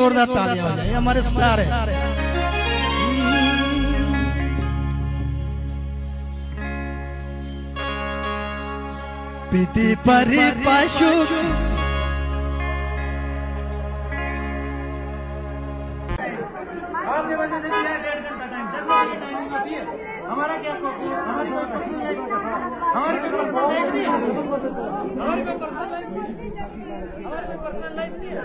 जोरदार तालियां हो जाए, हमारे स्टार है। पीति परि पशु हमारा क्या हमारी पर्सनल लाइफ नहीं है।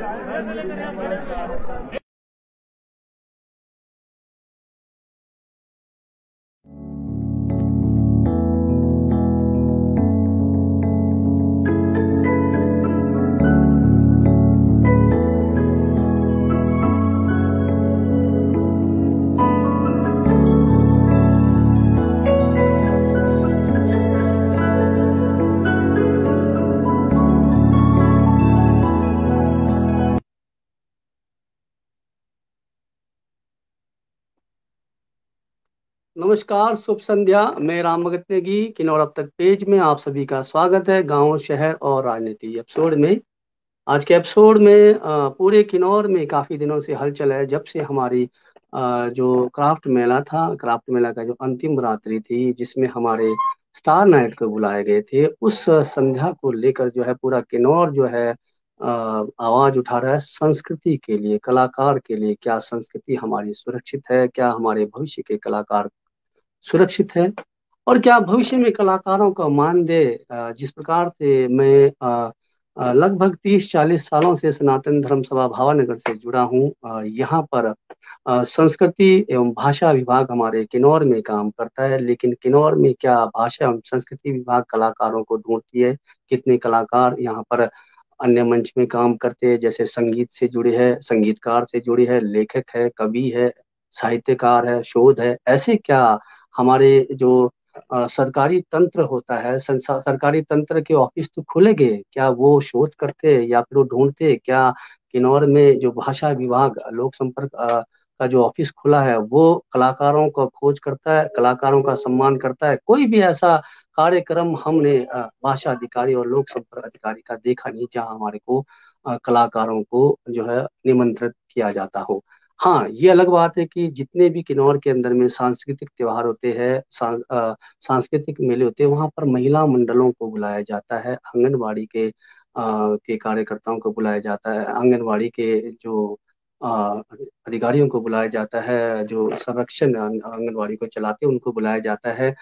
नमस्कार, शुभ संध्या। मैं राम भगत नेगी, किन्नौर अब तक पेज में आप सभी का स्वागत है। गांव, शहर और राजनीति एपिसोड में आज के एपिसोड में पूरे किन्नौर में काफी दिनों से हलचल है। जब से हमारी जो क्राफ्ट मेला था, क्राफ्ट मेला का जो अंतिम रात्रि थी जिसमें हमारे स्टार नाइट को बुलाए गए थे, उस संध्या को लेकर जो है पूरा किन्नौर जो है आवाज उठा रहा है संस्कृति के लिए, कलाकार के लिए। क्या संस्कृति हमारी सुरक्षित है? क्या हमारे भविष्य के कलाकार सुरक्षित है? और क्या भविष्य में कलाकारों का मानदेय जिस प्रकार से मैं लगभग 30-40 सालों से सनातन धर्म सभा भावनगर से जुड़ा हूँ, यहाँ पर संस्कृति एवं भाषा विभाग हमारे किन्नौर में काम करता है, लेकिन किन्नौर में क्या भाषा एवं संस्कृति विभाग कलाकारों को ढूंढती है? कितने कलाकार यहाँ पर अन्य मंच में काम करते हैं, जैसे संगीत से जुड़े हैं, संगीतकार से जुड़े हैं, लेखक है, कवि है, साहित्यकार है, शोध है। ऐसे क्या हमारे जो सरकारी तंत्र होता है, सरकारी तंत्र के ऑफिस तो खुले गए, क्या वो शोध करते या फिर वो ढूंढते? क्या किन्नौर में जो भाषा विभाग लोक संपर्क का जो ऑफिस खुला है वो कलाकारों का खोज करता है, कलाकारों का सम्मान करता है? कोई भी ऐसा कार्यक्रम हमने भाषा अधिकारी और लोक संपर्क अधिकारी का देखा नहीं जहाँ हमारे को कलाकारों को जो है निमंत्रित किया जाता हो। हाँ, ये अलग बात है कि जितने भी किन्नौर के अंदर में सांस्कृतिक त्योहार होते हैं, सांस्कृतिक मेले होते हैं, वहाँ पर महिला मंडलों को बुलाया जाता है, आंगनबाड़ी के कार्यकर्ताओं को बुलाया जाता है, आंगनबाड़ी के जो अ, अधिकारियों को बुलाया जाता है, जो संरक्षण आंगनबाड़ी को चलाते हैं उनको बुलाया जाता है,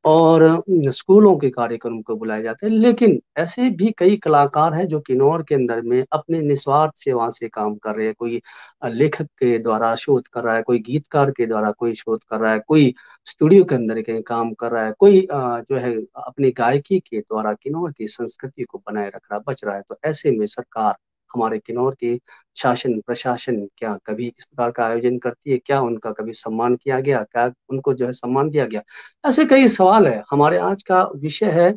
और स्कूलों के कार्यक्रम को बुलाया जाता है। लेकिन ऐसे भी कई कलाकार हैं जो किन्नौर के अंदर में अपने निस्वार्थ सेवा से काम कर रहे हैं। कोई लेखक के द्वारा शोध कर रहा है, कोई गीतकार के द्वारा कोई शोध कर रहा है, कोई स्टूडियो के अंदर के काम कर रहा है, कोई जो है अपनी गायकी के द्वारा किन्नौर की संस्कृति को बनाए रख रहा, बच रहा है। तो ऐसे में सरकार, हमारे किन्नौर के शासन प्रशासन क्या कभी इस प्रकार का आयोजन करती है? क्या उनका कभी सम्मान किया गया? क्या उनको जो है सम्मान दिया गया? ऐसे कई सवाल है। हमारे आज का विषय है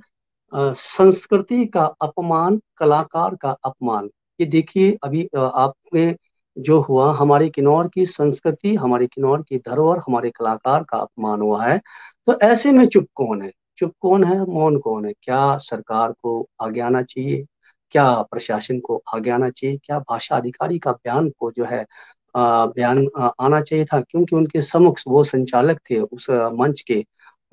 संस्कृति का अपमान, कलाकार का अपमान। ये देखिए, अभी आपने जो हुआ, हमारी किन्नौर की संस्कृति, हमारी किन्नौर की धरोहर, हमारे कलाकार का अपमान हुआ है। तो ऐसे में चुप कौन है? चुप कौन है, मौन कौन है? क्या सरकार को आगे आना चाहिए? क्या प्रशासन को आगे आना चाहिए? क्या भाषा अधिकारी का बयान को जो है बयान आना चाहिए था? क्योंकि उनके समक्ष वो संचालक थे उस मंच के,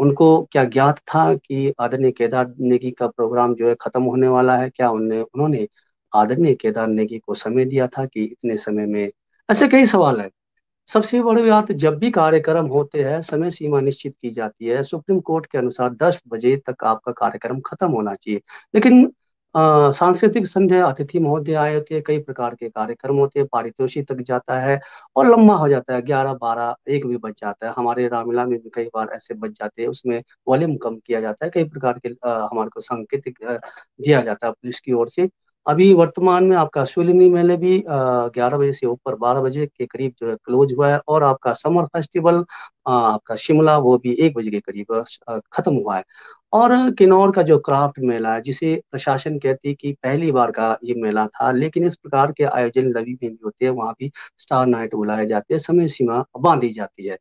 उनको क्या ज्ञात था कि आदरणीय केदार नेगी का प्रोग्राम जो है खत्म होने वाला है? क्या उन्होंने आदरणीय केदार नेगी को समय दिया था कि इतने समय में? ऐसे कई सवाल है। सबसे बड़ी बात, जब भी कार्यक्रम होते हैं समय सीमा निश्चित की जाती है। सुप्रीम कोर्ट के अनुसार 10 बजे तक आपका कार्यक्रम खत्म होना चाहिए, लेकिन सांस्कृतिक संध्या, अतिथि महोदय आए होते हैं, कई प्रकार के कार्यक्रम होते हैं, पारितोषिक तक जाता है और लंबा हो जाता है, 11, 12, 1 भी बज जाता है। हमारे रामलीला में भी कई बार ऐसे बज जाते हैं, उसमें वॉल्यूम कम किया जाता है, कई प्रकार के हमारे को सांकेतिक दिया जाता है पुलिस की ओर से। अभी वर्तमान में आपका शुलिनी मेले भी 11 बजे से ऊपर 12 बजे के करीब जो है क्लोज हुआ है, और आपका समर फेस्टिवल आपका शिमला वो भी 1 बजे के करीब खत्म हुआ है। और किन्नौर का जो क्राफ्ट मेला है, जिसे प्रशासन कहती है कि पहली बार का ये मेला था, लेकिन इस प्रकार के आयोजन लवी में भी होते हैं, वहाँ भी स्टार नाइट बुलाए जाते हैं, समय सीमा बांधी जाती है।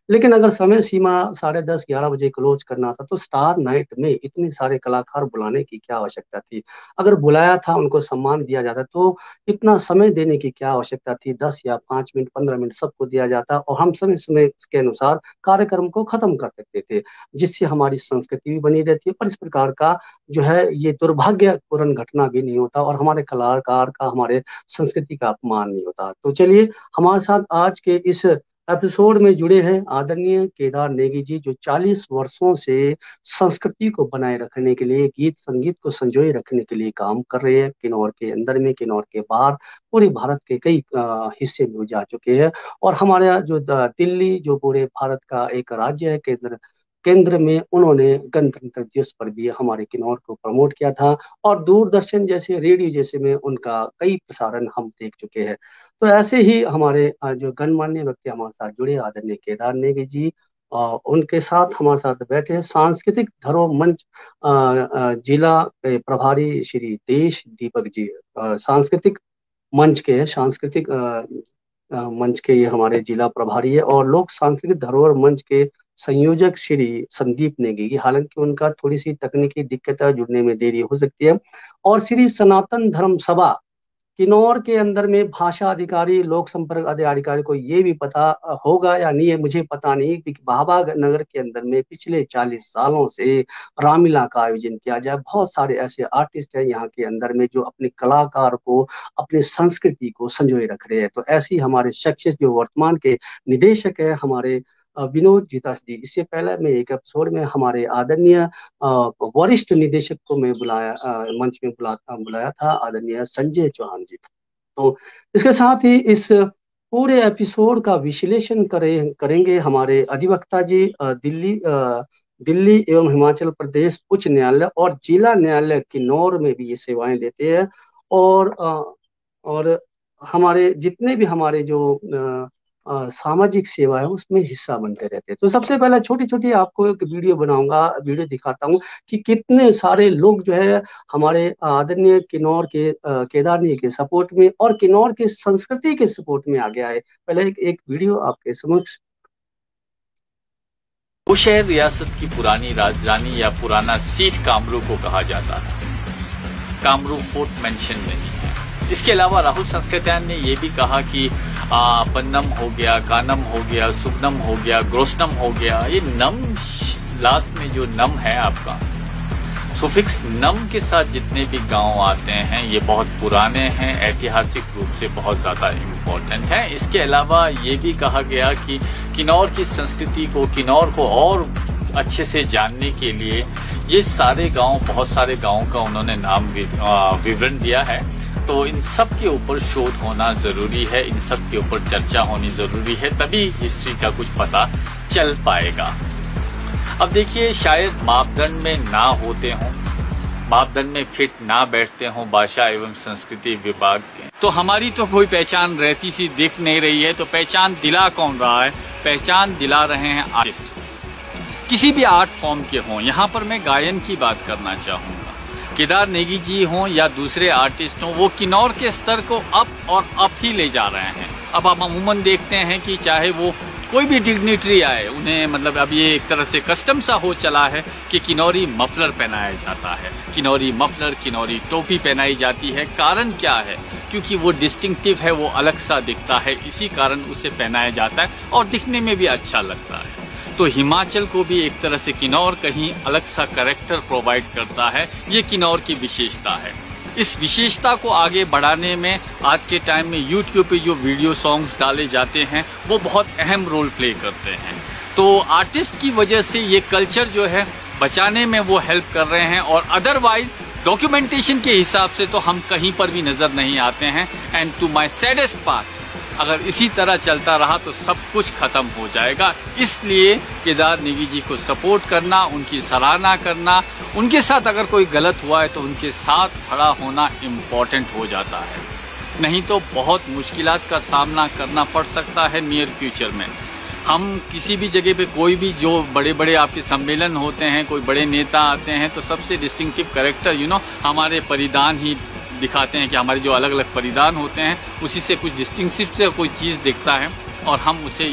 लेकिन अगर समय सीमा 10:30-11 बजे क्लोज करना था तो स्टार नाइट में इतने सारे कलाकार बुलाने की क्या आवश्यकता थी। अगर बुलाया था, उनको सम्मान दिया जाता तो इतना समय देने की क्या आवश्यकता थी। 10 या 5 मिनट 15 मिनट सबको दिया जाता और हम समय समय के अनुसार कार्यक्रम को खत्म कर सकते थे, जिससे हमारी संस्कृति भी बनी रहती है। पर इस प्रकार का जो है ये दुर्भाग्यपूर्ण घटना भी नहीं होता और हमारे कलाकार का, हमारे संस्कृति का अपमान नहीं होता। तो चलिए, हमारे साथ आज के इस एपिसोड में जुड़े हैं आदरणीय केदार नेगी जी, जो 40 वर्षों से संस्कृति को बनाए रखने के लिए, गीत संगीत को संजोए रखने के लिए काम कर रहे हैं। किन्नौर के अंदर में, किन्नौर के बाहर, पूरे भारत के कई हिस्से में जा चुके हैं। और हमारा जो दिल्ली, जो पूरे भारत का एक राज्य है, केंद्र केंद्र में उन्होंने गणतंत्र दिवस पर भी हमारे किन्नौर को प्रमोट किया था। और दूरदर्शन जैसे, रेडियो जैसे में उनका कई प्रसारण हम देख चुके हैं। तो ऐसे ही हमारे जो गणमान्य व्यक्ति हमारे साथ जुड़े, आदरणीय केदार नेगी जी, उनके साथ हमारे साथ बैठे हैं सांस्कृतिक धरोहर मंच जिला के प्रभारी श्री देश दीपक जी। सांस्कृतिक मंच के हैं, सांस्कृतिक मंच के ये हमारे जिला प्रभारी है। और लोक सांस्कृतिक धरोहर मंच के संयोजक श्री संदीप नेगी, हालांकि उनका थोड़ी सी तकनीकी दिक्कत है, जुड़ने में देरी हो सकती है। और श्री सनातन धर्म सभा किन्नौर के अंदर में भाषा अधिकारी, लोक संपर्क अधिकारी को ये भी पता होगा या नहीं है, मुझे पता नहीं, कि भाभा नगर के अंदर में पिछले 40 सालों से रामलीला का आयोजन किया जाए। बहुत सारे ऐसे आर्टिस्ट हैं यहाँ के अंदर में जो अपने कलाकार को, अपनी संस्कृति को संजोए रख रहे हैं। तो ऐसी हमारे शख्सियत जो वर्तमान के निदेशक है हमारे विनोद जीतास जी। इससे पहले मैं एक एपिसोड में हमारे आदरणीय वरिष्ठ निदेशक को मैं मंच में बुलाया था, आदरणीय संजय चौहान जी। तो इसके साथ ही इस पूरे एपिसोड का विश्लेषण करेंगे हमारे अधिवक्ता जी, दिल्ली एवं हिमाचल प्रदेश उच्च न्यायालय और जिला न्यायालय किन्नौर में भी ये सेवाएं देते हैं। और हमारे जितने भी हमारे जो सामाजिक सेवा है उसमें हिस्सा बनते रहते हैं। तो सबसे पहले छोटी छोटी आपको एक वीडियो दिखाता हूँ कि कितने सारे लोग जो है हमारे आदरणीय किन्नौर के केदार नेगी के सपोर्ट में और किन्नौर की संस्कृति के सपोर्ट में आ गया है। पहले एक वीडियो आपके समक्ष। बुशहर रियासत की पुरानी राजधानी या पुराना सीट कामरू को कहा जाता है। कामरू फोर्ट मेंशन में नहीं है। इसके अलावा राहुल संस्कृत्यायन ने यह भी कहा कि पन्नम हो गया, कानम हो गया, सुगनम हो गया, ग्रोसनम हो गया। ये नम लास्ट में जो नम है आपका सुफिक्स नम के साथ जितने भी गांव आते हैं ये बहुत पुराने हैं, ऐतिहासिक रूप से बहुत ज्यादा इम्पोर्टेंट है। इसके अलावा ये भी कहा गया कि किन्नौर की संस्कृति को, किन्नौर को और अच्छे से जानने के लिए ये सारे गांव, बहुत सारे गांवों का उन्होंने नाम विवरण दिया है। तो इन सब के ऊपर शोध होना जरूरी है, इन सब के ऊपर चर्चा होनी जरूरी है, तभी हिस्ट्री का कुछ पता चल पाएगा। अब देखिए, शायद मापदंड में ना होते हों, मापदंड में फिट ना बैठते हों भाषा एवं संस्कृति विभाग के, तो हमारी तो कोई पहचान रहती सी दिख नहीं रही है। तो पहचान दिला कौन रहा है? पहचान दिला रहे हैं आर्टिस्ट, किसी भी आर्ट फॉर्म के हों। यहाँ पर मैं गायन की बात करना चाहूंगा। केदार नेगी जी हों या दूसरे आर्टिस्ट हों, वो किन्नौर के स्तर को अप और अप ही ले जा रहे हैं। अब हम अमूमन देखते हैं कि चाहे वो कोई भी डिग्निटरी आए, उन्हें मतलब अब ये एक तरह से कस्टम सा हो चला है कि किन्नौरी मफलर पहनाया जाता है, किन्नौरी मफलर, किन्नौरी टोपी पहनाई जाती है। कारण क्या है? क्योंकि वो डिस्टिंक्टिव है, वो अलग सा दिखता है, इसी कारण उसे पहनाया जाता है और दिखने में भी अच्छा लगता है। तो हिमाचल को भी एक तरह से किन्नौर कहीं अलग सा कैरेक्टर प्रोवाइड करता है, ये किन्नौर की विशेषता है। इस विशेषता को आगे बढ़ाने में आज के टाइम में यूट्यूब पे जो वीडियो सॉन्ग्स डाले जाते हैं वो बहुत अहम रोल प्ले करते हैं। तो आर्टिस्ट की वजह से ये कल्चर जो है बचाने में वो हेल्प कर रहे हैं, और अदरवाइज डॉक्यूमेंटेशन के हिसाब से तो हम कहीं पर भी नजर नहीं आते हैं। And to my saddest part, अगर इसी तरह चलता रहा तो सब कुछ खत्म हो जाएगा। इसलिए केदार नेगी जी को सपोर्ट करना, उनकी सराहना करना, उनके साथ अगर कोई गलत हुआ है तो उनके साथ खड़ा होना इम्पोर्टेंट हो जाता है। नहीं तो बहुत मुश्किलात का सामना करना पड़ सकता है नियर फ्यूचर में। हम किसी भी जगह पे कोई भी जो बड़े बड़े आपके सम्मेलन होते हैं, कोई बड़े नेता आते हैं, तो सबसे डिस्टिंक्टिव कैरेक्टर हमारे परिधान ही दिखाते हैं कि हमारे जो अलग अलग परिधान होते हैं उसी से कुछ डिस्टिंक्टिव से कोई चीज दिखता है। और हम उसे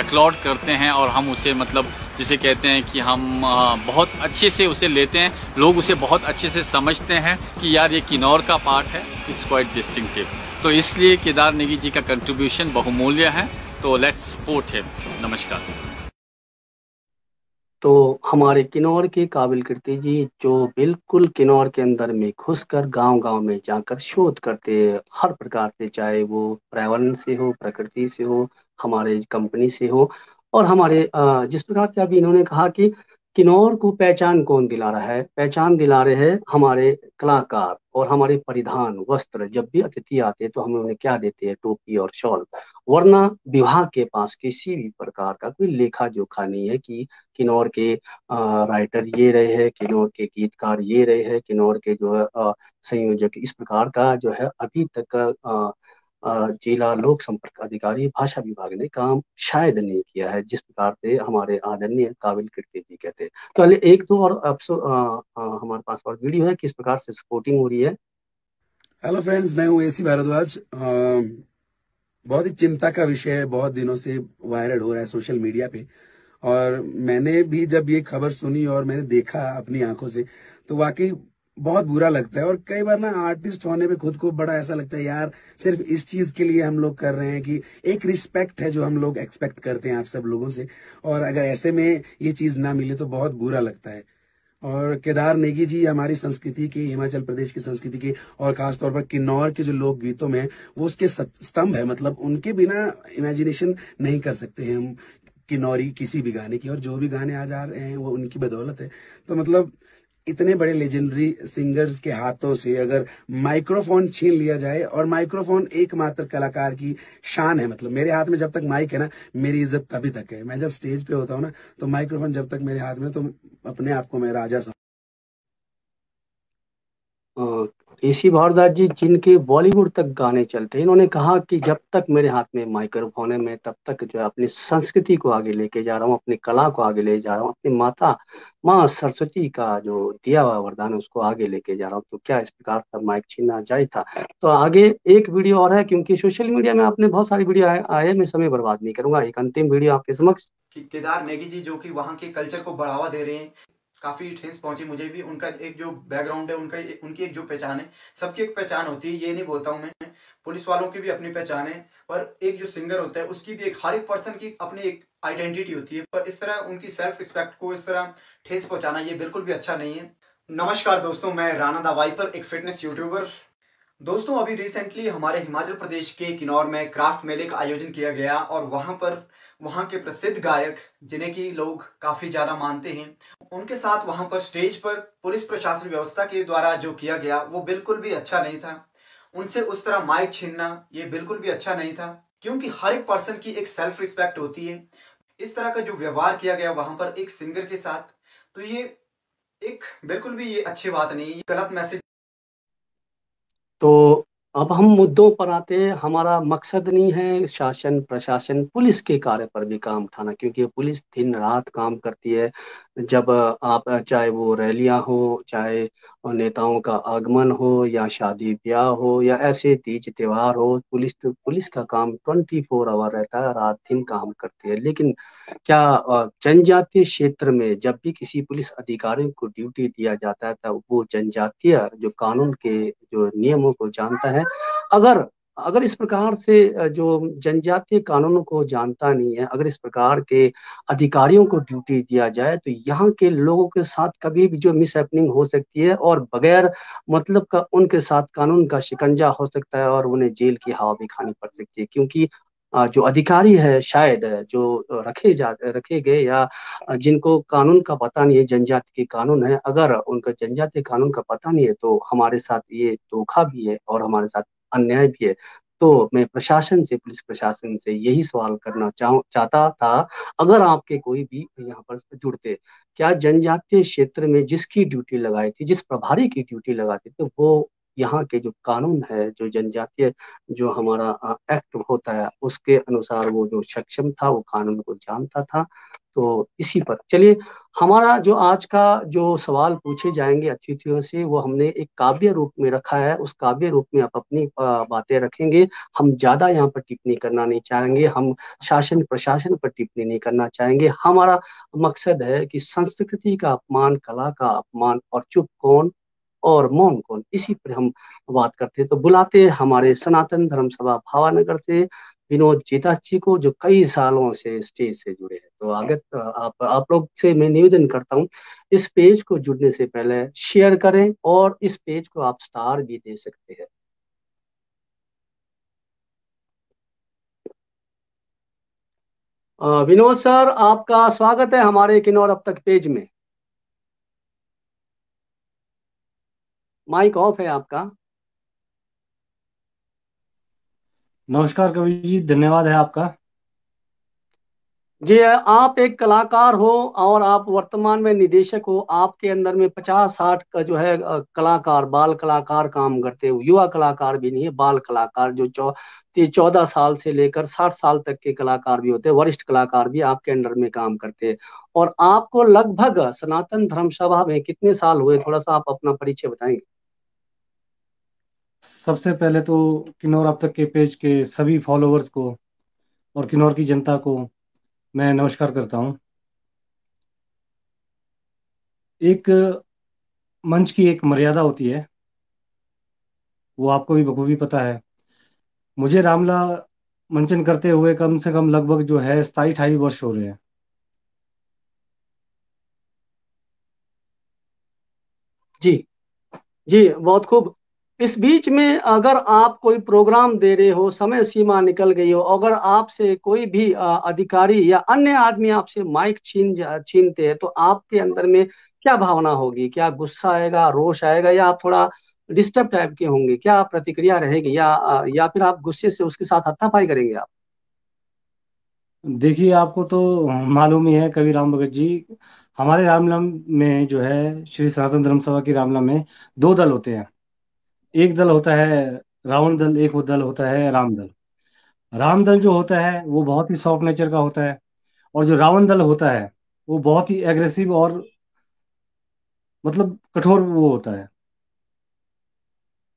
एक्लॉड करते हैं और हम उसे मतलब जिसे कहते हैं कि हम बहुत अच्छे से उसे लेते हैं, लोग उसे बहुत अच्छे से समझते हैं कि यार ये किन्नौर का पार्ट है, इट्स क्वाइट डिस्टिंक्टिव। तो इसलिए केदार नेगी जी का कंट्रीब्यूशन बहुमूल्य है, तो लेट्स सपोर्ट हिम। नमस्कार। तो हमारे किन्नौर के काबिल कीर्ति जी जो बिल्कुल किन्नौर के अंदर में घुसकर गांव-गांव में जाकर शोध करते हर प्रकार से, चाहे वो पर्यावरण से हो, प्रकृति से हो, हमारे कंपनी से हो, और हमारे जिस प्रकार से अभी इन्होंने कहा कि किन्नौर को पहचान कौन दिला रहा है, पहचान दिला रहे हैं हमारे कलाकार और हमारे परिधान वस्त्र। जब भी अतिथि आते हैं तो हम उन्हें क्या देते हैं, टोपी और शॉल। वरना विभाग के पास किसी भी प्रकार का कोई लेखा जोखा नहीं है कि किन्नौर के राइटर ये रहे हैं, किन्नौर के गीतकार ये रहे हैं, किन्नौर के जो है संयोजक, इस प्रकार का जो है अभी तक जिला लोक संपर्क अधिकारी भाषा विभाग ने काम शायद नहीं किया है, जिस प्रकार से हमारे आदरणीय काबिल कीर्ति जी कहते हैं। तो पहले एक दो और हमारे पास और वीडियो है किस प्रकार से सपोर्टिंग हो रही है। हेलो फ्रेंड्स, मैं हूँ एसी भारद्वाज। बहुत ही चिंता का विषय है, बहुत दिनों से वायरल हो रहा है सोशल मीडिया पे, और मैंने भी जब ये खबर सुनी और मैंने देखा अपनी आंखों से तो वाकई बहुत बुरा लगता है। और कई बार ना आर्टिस्ट होने पे खुद को बड़ा ऐसा लगता है यार, सिर्फ इस चीज के लिए हम लोग कर रहे हैं कि एक रिस्पेक्ट है जो हम लोग एक्सपेक्ट करते हैं आप सब लोगों से, और अगर ऐसे में ये चीज ना मिले तो बहुत बुरा लगता है। और केदार नेगी जी हमारी संस्कृति के, हिमाचल प्रदेश की संस्कृति के, और खासतौर पर किन्नौर के जो लोक गीतों में वो उसके स्तंभ है। मतलब उनके बिना इमेजिनेशन नहीं कर सकते हैं हम किन्नौरी किसी भी गाने की, और जो भी गाने आ जा रहे हैं वो उनकी बदौलत है। तो मतलब इतने बड़े लेजेंडरी सिंगर्स के हाथों से अगर माइक्रोफोन छीन लिया जाए, और माइक्रोफोन एकमात्र कलाकार की शान है। मतलब मेरे हाथ में जब तक माइक है ना, मेरी इज्जत तभी तक है। मैं जब स्टेज पे होता हूँ ना, तो माइक्रोफोन जब तक मेरे हाथ में, तो अपने आप को मैं राजा एसी भारद्वाज जी जिनके बॉलीवुड तक गाने चलते हैं, इन्होंने कहा कि जब तक मेरे हाथ में माइक्रोफोन है मैं तब तक जो है अपनी संस्कृति को आगे लेके जा रहा हूँ, अपनी कला को आगे ले जा रहा हूँ, अपनी माँ सरस्वती का जो दिया हुआ वरदान है उसको आगे लेके जा रहा हूँ। तो क्या इस प्रकार का माइक छीनना जायज था? तो आगे एक वीडियो और है, क्योंकि सोशल मीडिया में आपने बहुत सारी वीडियो आए, मैं समय बर्बाद नहीं करूंगा। एक अंतिम वीडियो आपके समक्ष कि केदार नेगी जी जो कि वहाँ के कल्चर को बढ़ावा दे रहे हैं, काफी ठेस पहुंची मुझे भी। उनका एक जो बैकग्राउंड है, उनकी एक जो पहचान है, सबकी एक पहचान होती है, ये नहीं बोलता हूँ मैं, पुलिस वालों की भी अपनी पहचान है, पर एक जो सिंगर होता है उसकी भी एक, हर एक पर्सन की अपनी एक आइडेंटिटी होती है। पर इस तरह उनकी सेल्फ रिस्पेक्ट को इस तरह ठेस पहुंचाना ये बिल्कुल भी अच्छा नहीं है। नमस्कार दोस्तों, मैं राणा द वाइपर, एक फिटनेस यूट्यूबर। दोस्तों अभी रिसेंटली हमारे हिमाचल प्रदेश के किन्नौर में क्राफ्ट मेले का आयोजन किया गया, और वहां पर वहां के प्रसिद्ध गायक जिन्हें कि लोग काफी ज्यादा मानते हैं, उनके साथ वहां पर स्टेज पर पुलिस प्रशासन व्यवस्था के द्वारा जो किया गया वो बिल्कुल भी अच्छा नहीं था। उनसे उस तरह माइक छीनना ये बिल्कुल भी अच्छा नहीं था, क्योंकि हर एक पर्सन की एक सेल्फ रिस्पेक्ट होती है। इस तरह का जो व्यवहार किया गया वहां पर एक सिंगर के साथ, तो ये एक बिल्कुल भी ये अच्छी बात नहीं, ये गलत मैसेज। तो अब हम मुद्दों पर आते हैं। हमारा मकसद नहीं है शासन प्रशासन पुलिस के कार्य पर भी काम उठाना, क्योंकि पुलिस दिन रात काम करती है। जब आप चाहे वो रैलियां हो, चाहे नेताओं का आगमन हो, या शादी ब्याह हो, या ऐसे तीज त्योहार हो, पुलिस का काम 24 आवर रहता है, रात दिन काम करती है। लेकिन क्या जनजातीय क्षेत्र में जब भी किसी पुलिस अधिकारी को ड्यूटी दिया जाता है तब वो जनजातीय जो कानून के जो नियमों को जानता है? अगर अगर इस प्रकार से जो जनजातीय कानूनों को जानता नहीं है, अगर इस प्रकार के अधिकारियों को ड्यूटी दिया जाए, तो यहाँ के लोगों के साथ कभी भी जो मिसहैपनिंग हो सकती है, और बगैर मतलब का उनके साथ कानून का शिकंजा हो सकता है, और उन्हें जेल की हवा भी खानी पड़ सकती है। क्योंकि जो अधिकारी है शायद जो रखे गए, या जिनको कानून का पता नहीं है, जनजाति के कानून है, अगर उनका जनजातीय कानून का पता नहीं है तो हमारे साथ ये धोखा भी है और हमारे साथ अन्याय भी है। तो मैं प्रशासन से, पुलिस प्रशासन से यही सवाल करना चाहता था, अगर आपके कोई भी यहाँ पर जुड़ते, क्या जनजातीय क्षेत्र में जिसकी ड्यूटी लगाई थी, जिस प्रभारी की ड्यूटी लगाती थी, वो यहाँ के जो कानून है, जो जनजातीय जो हमारा एक्ट होता है उसके अनुसार वो जो सक्षम था, वो कानून को जानता था? तो इसी पर चलिए, हमारा जो आज का जो सवाल पूछे जाएंगे अतिथियों से वो हमने एक काव्य रूप में रखा है। उस काव्य रूप में आप अपनी बातें रखेंगे। हम ज्यादा यहाँ पर टिप्पणी करना नहीं चाहेंगे, हम शासन प्रशासन पर टिप्पणी नहीं करना चाहेंगे। हमारा मकसद है कि संस्कृति का अपमान, कला का अपमान, और चुप कौन और मौन कौन, इसी पर हम बात करते हैं। तो बुलाते हैं हमारे सनातन धर्म सभा भावानगर से विनोद जीता जी को, जो कई सालों से स्टेज से जुड़े हैं। तो आगत आप लोग से मैं निवेदन करता हूँ, इस पेज को जुड़ने से पहले शेयर करें, और इस पेज को आप स्टार भी दे सकते हैं। विनोद सर, आपका स्वागत है हमारे किन्नौर अब तक पेज में। माइक ऑफ है आपका। नमस्कार कवि जी, धन्यवाद है आपका। जी, आप एक कलाकार हो और आप वर्तमान में निदेशक हो। आपके अंदर में 50-60 का जो है कलाकार, बाल कलाकार काम करते हो। युवा कलाकार भी नहीं है, बाल कलाकार जो 14 साल से लेकर 60 साल तक के कलाकार भी होते हैं, वरिष्ठ कलाकार भी आपके अंडर में काम करते हैं। और आपको लगभग सनातन धर्म सभा में कितने साल हुए, थोड़ा सा आप अपना परिचय बताएंगे। सबसे पहले तो किन्नौर अब तक के पेज के सभी फॉलोअर्स को और किन्नौर की जनता को मैं नमस्कार करता हूं। एक मंच की एक मर्यादा होती है, वो आपको भी बखूबी पता है। मुझे रामला मंचन करते हुए कम से कम लगभग जो है 27-28 वर्ष हो रहे हैं। जी जी, बहुत खूब। इस बीच में अगर आप कोई प्रोग्राम दे रहे हो, समय सीमा निकल गई हो, अगर आपसे कोई भी अधिकारी या अन्य आदमी आपसे माइक छीनते हैं, तो आपके अंदर में क्या भावना होगी? क्या गुस्सा आएगा, रोष आएगा, या आप थोड़ा डिस्टर्ब टाइप के होंगे? क्या प्रतिक्रिया रहेगी? या फिर आप गुस्से से उसके साथ हाथापाई करेंगे आप? देखिए, आपको तो मालूम ही है कवि राम भगत जी, हमारे रामलम में जो है श्री सनातन धर्म सभा की रामलम में दो दल होते हैं। एक दल होता है रावण दल, एक वो दल होता है राम दल। राम दल जो होता है वो बहुत ही सॉफ्ट नेचर का होता है, और जो रावण दल होता है वो बहुत ही एग्रेसिव और मतलब कठोर वो होता है।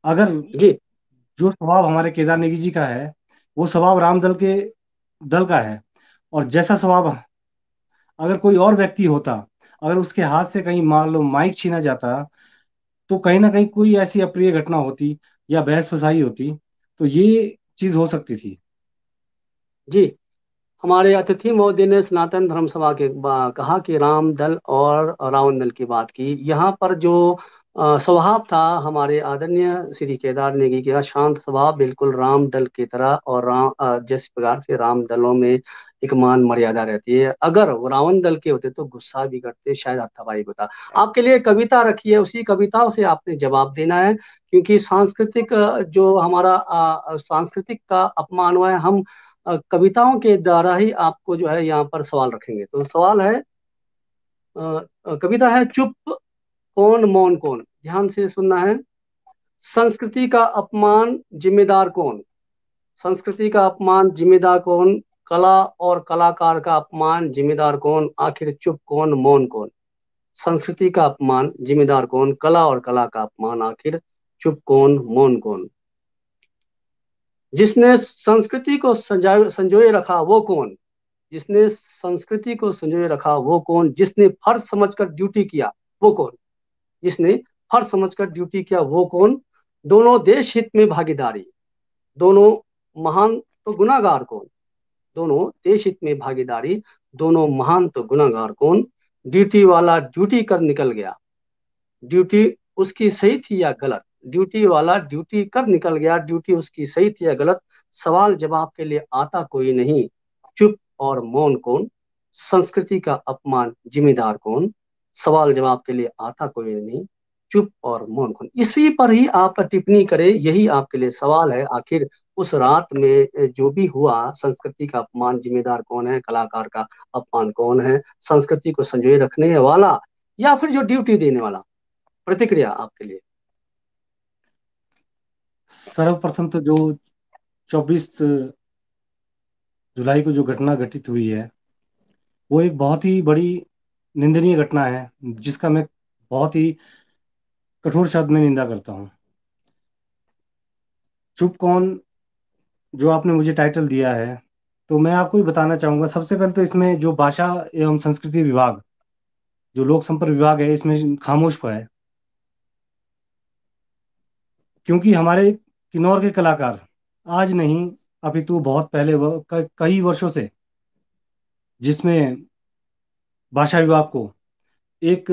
अगर जी जो स्वभाव हमारे केदार नेगी जी का है वो स्वभाव राम दल के दल का है, और जैसा स्वभाव अगर कोई और व्यक्ति होता, अगर उसके हाथ से कहीं मान लो माइक छीना जाता, तो कहीं ना कहीं कोई ऐसी अप्रिय घटना होती या बहस फसाई होती, तो ये चीज हो सकती थी। जी, हमारे अतिथि महोदय ने सनातन धर्म सभा के कहा कि राम दल और रावण दल की बात की। यहाँ पर जो स्वभाव था हमारे आदरणीय श्री केदार नेगी का, शांत स्वभाव, बिल्कुल राम दल की तरह। और जिस प्रकार से राम दलों में एक मान मर्यादा रहती है, अगर वो रावण दल के होते तो गुस्सा भी करते, शायद हाथापाई होता। आपके लिए कविता रखी है, उसी कविताओं से आपने जवाब देना है, क्योंकि सांस्कृतिक जो हमारा सांस्कृतिक का अपमान हुआ है, हम कविताओं के द्वारा ही आपको जो है यहाँ पर सवाल रखेंगे। तो सवाल है, कविता है, चुप कौन मौन कौन। ध्यान से सुनना है। संस्कृति का अपमान जिम्मेदार कौन? संस्कृति का अपमान जिम्मेदार कौन? कला और कलाकार का अपमान जिम्मेदार कौन? आखिर चुप कौन मौन कौन? संस्कृति का अपमान जिम्मेदार कौन? कला और कला का अपमान, आखिर चुप कौन मौन कौन? जिसने संस्कृति को संजोए रखा वो कौन? जिसने संस्कृति को संजोए रखा वो कौन? जिसने फर्ज समझकर ड्यूटी किया वो कौन? जिसने फर्ज समझकर ड्यूटी किया वो कौन? दोनों देश हित में भागीदारी, दोनों महान तो गुनाहगार कौन? दोनों देश हित में भागीदारी, दोनों महान तो गुनाहगार कौन? ड्यूटी वाला ड्यूटी कर निकल गया, ड्यूटी उसकी सही थी या गलत? ड्यूटी वाला ड्यूटी कर निकल गया, ड्यूटी उसकी सही थी या गलत? सवाल जवाब के लिए आता कोई नहीं, चुप और मौन कौन? संस्कृति का अपमान जिम्मेदार कौन? सवाल जवाब के लिए आता कोई नहीं, चुप और मौन कौन? इसी पर ही आप टिप्पणी करें, यही आपके लिए सवाल है। आखिर उस रात में जो भी हुआ, संस्कृति का अपमान जिम्मेदार कौन है, कलाकार का अपमान कौन है? संस्कृति को संजोए रखने वाला या फिर जो ड्यूटी देने वाला? प्रतिक्रिया आपके लिए। सर्वप्रथम तो जो 24 जुलाई को जो घटना घटित हुई है, वो एक बहुत ही बड़ी निंदनीय घटना है, जिसका मैं बहुत ही कठोर शब्द में निंदा करता हूँ। चुप कौन, जो आपने मुझे टाइटल दिया है, तो मैं आपको भी बताना चाहूंगा। सबसे पहले तो इसमें जो भाषा एवं संस्कृति विभाग, जो लोक संपर्क विभाग है, इसमें खामोश है, क्योंकि हमारे किन्नौर के कलाकार आज नहीं, अपितु बहुत पहले कई वर्षों से, जिसमें भाषा विभाग को एक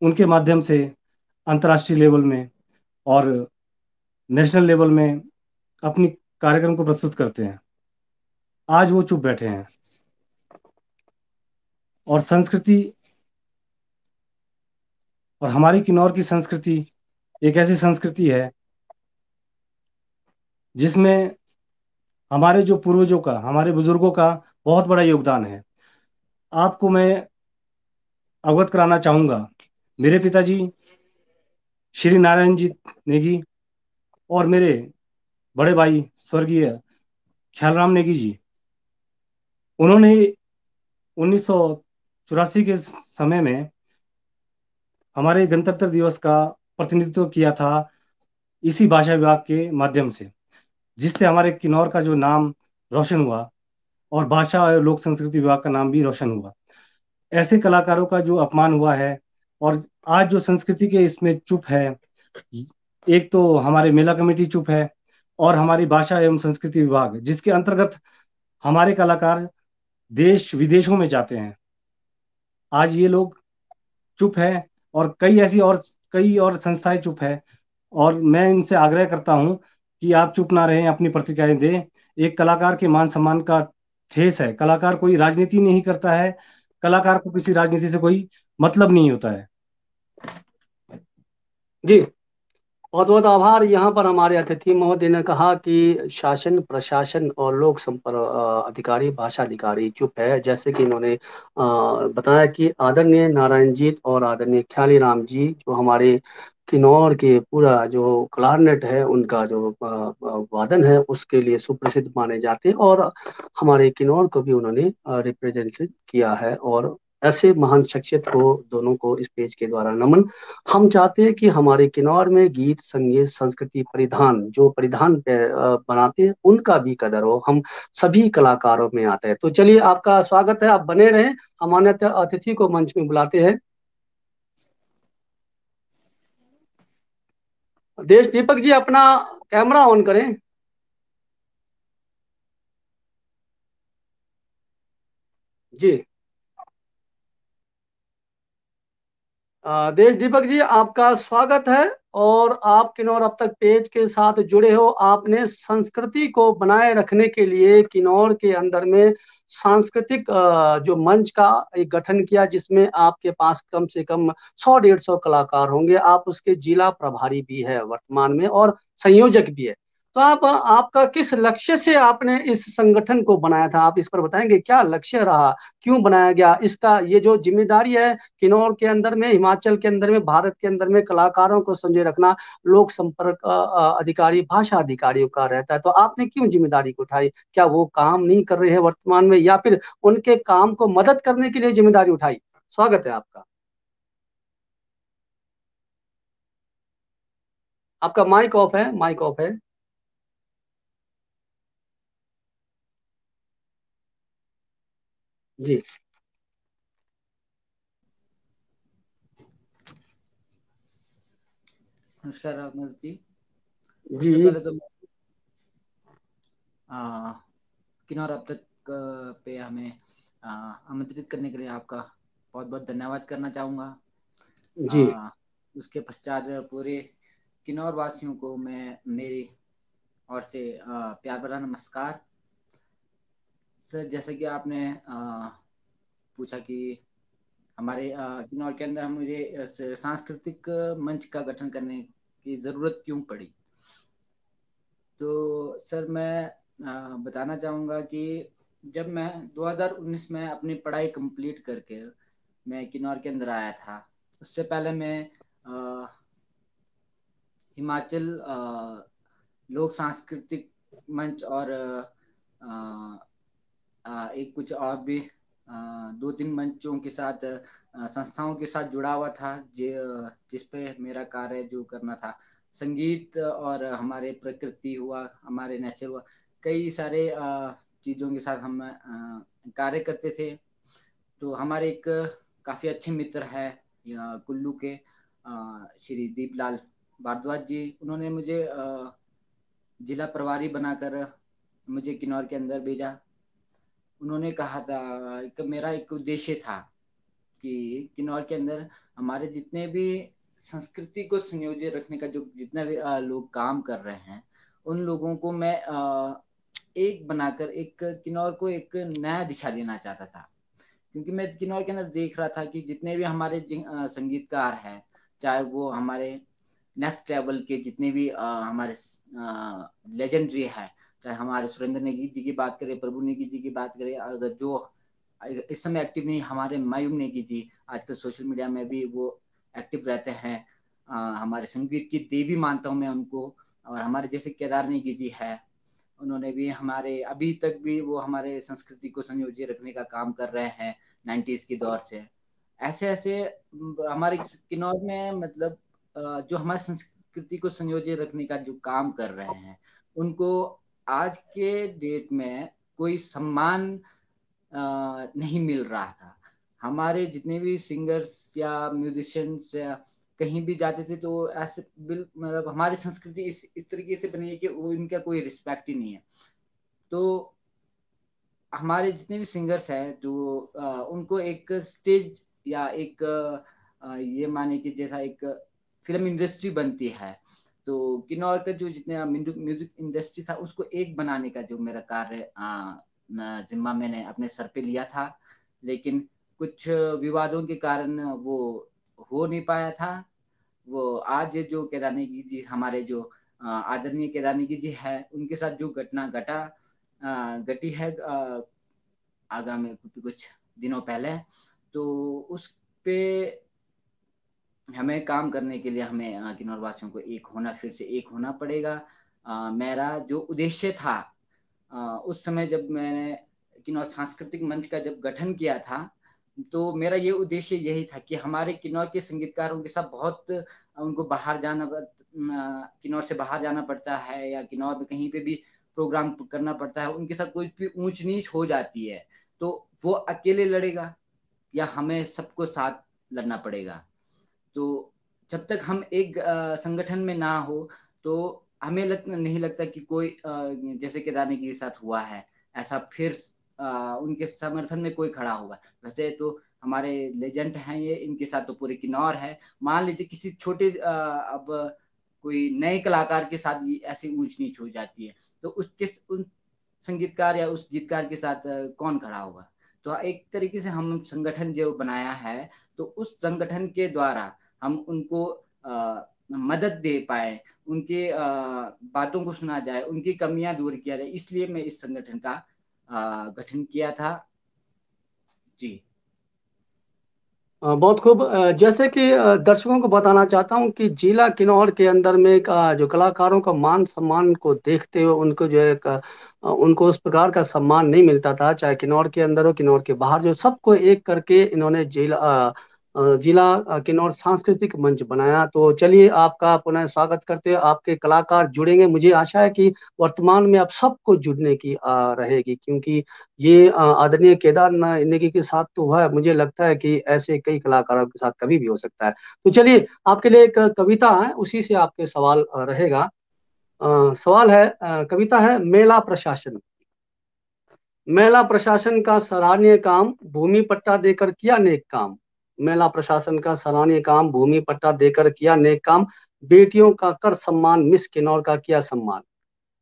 उनके माध्यम से अंतर्राष्ट्रीय लेवल में और नेशनल लेवल में अपनी कार्यक्रम को प्रस्तुत करते हैं, आज वो चुप बैठे हैं। और संस्कृति, और हमारी किन्नौर की संस्कृति एक ऐसी संस्कृति है जिसमें हमारे जो पूर्वजों का, हमारे बुजुर्गों का बहुत बड़ा योगदान है। आपको मैं अवगत कराना चाहूंगा, मेरे पिताजी श्री नारायण जी नेगी और मेरे बड़े भाई स्वर्गीय ख्यालराम नेगी जी, उन्होंने 1984 के समय में हमारे गणतंत्र दिवस का प्रतिनिधित्व किया था इसी भाषा विभाग के माध्यम से, जिससे हमारे किन्नौर का जो नाम रोशन हुआ और भाषा और लोक संस्कृति विभाग का नाम भी रोशन हुआ। ऐसे कलाकारों का जो अपमान हुआ है और आज जो संस्कृति के इसमें चुप है, एक तो हमारे मेला कमेटी चुप है और हमारी भाषा एवं संस्कृति विभाग, जिसके अंतर्गत हमारे कलाकार देश विदेशों में जाते हैं, आज ये लोग चुप है। और कई और संस्थाएं चुप है। और मैं इनसे आग्रह करता हूं कि आप चुप ना रहें, अपनी प्रतिक्रियाएं दें। एक कलाकार के मान सम्मान का ठेस है। कलाकार कोई राजनीति नहीं करता है, कलाकार को किसी राजनीति से कोई मतलब नहीं होता है। जी, बहुत बहुत आभार। यहाँ पर हमारे अतिथि महोदय ने कहा कि शासन, प्रशासन और लोक संपर्क अधिकारी, भाषा अधिकारी चुप है। जैसे कि इन्होंने बताया कि आदरणीय नारायणजीत और आदरणीय ख्यालीराम जी, जो हमारे किन्नौर के पूरा जो क्लारनेट है, उनका जो वादन है, उसके लिए सुप्रसिद्ध माने जाते हैं और हमारे किन्नौर को भी उन्होंने रिप्रेजेंट किया है। और ऐसे महान शख्सियत को, दोनों को इस पेज के द्वारा नमन। हम चाहते हैं कि हमारे किन्नौर में गीत, संगीत, संस्कृति, परिधान, जो परिधान बनाते हैं, उनका भी कदर हो। हम सभी कलाकारों में आते हैं। तो चलिए, आपका स्वागत है, आप बने रहें। हम माननीय अतिथि को मंच में बुलाते हैं। देश दीपक जी, अपना कैमरा ऑन करें। जी, देश दीपक जी, आपका स्वागत है। और आप किन्नौर अब तक पेज के साथ जुड़े हो। आपने संस्कृति को बनाए रखने के लिए किन्नौर के अंदर में सांस्कृतिक जो मंच का एक गठन किया, जिसमें आपके पास कम से कम 100-150 कलाकार होंगे। आप उसके जिला प्रभारी भी है वर्तमान में और संयोजक भी है। तो आपका किस लक्ष्य से आपने इस संगठन को बनाया था, आप इस पर बताएंगे? क्या लक्ष्य रहा, क्यों बनाया गया इसका? ये जो जिम्मेदारी है किन्नौर के अंदर में, हिमाचल के अंदर में, भारत के अंदर में कलाकारों को संजोए रखना लोक संपर्क अधिकारी, भाषा अधिकारियों का रहता है। तो आपने क्यों जिम्मेदारी को उठाई? क्या वो काम नहीं कर रहे हैं वर्तमान में, या फिर उनके काम को मदद करने के लिए जिम्मेदारी उठाई? स्वागत है आपका। आपका माइक ऑफ है, माइक ऑफ है। जी नमस्कार रामनाथ जी। जी। सबसे पहले तो किन्नौर अब तक पे हमें आमंत्रित करने के लिए आपका बहुत बहुत धन्यवाद करना चाहूँगा। जी उसके पश्चात पूरे किन्नौर वासियों को मैं मेरी ओर से प्यार भरा नमस्कार। सर, जैसे कि आपने पूछा कि हमारे किन्नौर के अंदर मुझे सांस्कृतिक मंच का गठन करने की ज़रूरत क्यों पड़ी, तो सर मैं बताना चाहूँगा कि जब मैं 2019 में अपनी पढ़ाई कंप्लीट करके मैं किन्नौर के अंदर आया था, उससे पहले मैं हिमाचल लोक सांस्कृतिक मंच और एक कुछ और भी 2-3 मंचों के साथ, संस्थाओं के साथ जुड़ा हुआ था, जिस पे मेरा कार्य जो करना था, संगीत और हमारे प्रकृति हुआ, हमारे नेचर हुआ, कई सारे चीज़ों के साथ हम कार्य करते थे। तो हमारे एक काफ़ी अच्छे मित्र है कुल्लू के श्री दीपलाल भारद्वाज जी, उन्होंने मुझे जिला प्रभारी बनाकर मुझे किन्नौर के अंदर भेजा। उन्होंने कहा था कि मेरा एक उद्देश्य था कि किन्नौर के अंदर हमारे जितने भी संस्कृति को संयोजित रखने का जो जितने भी लोग काम कर रहे हैं, उन लोगों को मैं एक बनाकर एक किन्नौर को एक नया दिशा देना चाहता था। क्योंकि मैं किन्नौर के अंदर देख रहा था कि जितने भी हमारे संगीतकार हैं, चाहे वो हमारे नेक्स्ट लेवल के जितने भी हमारे लेजेंडरी है, चाहे हमारे सुरेंद्र नेगी जी की बात करें, प्रभु नेगी जी की बात करें, अगर जो इस समय एक्टिव नहीं, हमारे मायूम नेगी जी आजकल सोशल मीडिया में भी वो एक्टिव रहते हैं, हमारे संगीत की देवी मानता हूँ मैं उनको। और हमारे जैसे केदार नेगी जी है, उन्होंने भी हमारे अभी तक भी वो हमारे संस्कृति को संयोजित रखने का काम कर रहे हैं 90s के दौर से। ऐसे ऐसे हमारे किन्नौर में मतलब जो हमारी संस्कृति को संयोजित रखने का जो काम कर रहे हैं, उनको आज के डेट में कोई सम्मान नहीं मिल रहा था। हमारे जितने भी सिंगर्स या म्यूजिशियंस या कहीं भी जाते थे तो ऐसे मतलब हमारी संस्कृति इस तरीके से बनी है कि वो इनका कोई रिस्पेक्ट ही नहीं है। तो हमारे जितने भी सिंगर्स हैं तो उनको एक स्टेज या एक ये माने कि जैसा एक फिल्म इंडस्ट्री बनती है, तो किन्नौर का जो जितने म्यूजिक इंडस्ट्री था उसको एक बनाने का जो मेरा कार्य जिम्मा मैंने अपने सर पे लिया था। लेकिन कुछ विवादों के कारण वो हो नहीं पाया था। वो आज जो केदार नेगी जी, हमारे जो आदरणीय केदार नेगी जी है, उनके साथ जो घटना घटी है आगामी कुछ दिनों पहले, तो उस पे हमें काम करने के लिए हमें किन्नौर वासियों को फिर से एक होना पड़ेगा। मेरा जो उद्देश्य था उस समय जब मैंने किन्नौर सांस्कृतिक मंच का जब गठन किया था, तो मेरा ये उद्देश्य यही था कि हमारे किन्नौर के संगीतकारों के साथ बहुत उनको किन्नौर से बाहर जाना पड़ता है या किन्नौर में कहीं पे भी प्रोग्राम करना पड़ता है, उनके साथ कोई भी ऊंच नीच हो जाती है तो वो अकेले लड़ेगा या हमें सबको साथ लड़ना पड़ेगा। तो जब तक हम एक संगठन में ना हो तो हमें नहीं लगता कि कोई जैसे केदार नेगी के साथ हुआ है ऐसा फिर उनके समर्थन में कोई खड़ा होगा। वैसे तो हमारे लेजेंड हैं ये, इनके साथ तो पूरे किन्नौर है। मान लीजिए किसी छोटे अब कोई नए कलाकार के साथ ऐसी ऊंच नीच हो जाती है तो उन संगीतकार या उस गीतकार के साथ कौन खड़ा होगा। तो एक तरीके से हम संगठन जो बनाया है तो उस संगठन के द्वारा हम उनको मदद दे पाए, उनके बातों को सुना जाए, उनकी कमियां दूर किया जाए, इसलिए मैं इस संगठन का गठन किया था जी। बहुत खूब। जैसे कि दर्शकों को बताना चाहता हूं कि जिला किन्नौर के अंदर में जो कलाकारों का मान सम्मान को देखते हुए उनको जो है उनको उस प्रकार का सम्मान नहीं मिलता था, चाहे किन्नौर के अंदर हो किन्नौर के बाहर, जो सबको एक करके इन्होंने जिला किन्नौर सांस्कृतिक मंच बनाया। तो चलिए आपका पुनः स्वागत करते हुए आपके कलाकार जुड़ेंगे। मुझे आशा है कि वर्तमान में अब सबको जुड़ने की रहेगी, क्योंकि ये आदरणीय केदार नेगी के साथ तो हुआ है, मुझे लगता है कि ऐसे कई कलाकारों के साथ कभी भी हो सकता है। तो चलिए आपके लिए एक कविता है, उसी से आपके सवाल रहेगा। सवाल है, कविता है, मेला प्रशासन। मेला प्रशासन का सराहनीय काम, भूमि पट्टा देकर किया नेक काम। मेला प्रशासन का सराहनीय काम, भूमि पट्टा देकर किया नेक काम। बेटियों का कर सम्मान, मिस किन्नौर का किया सम्मान।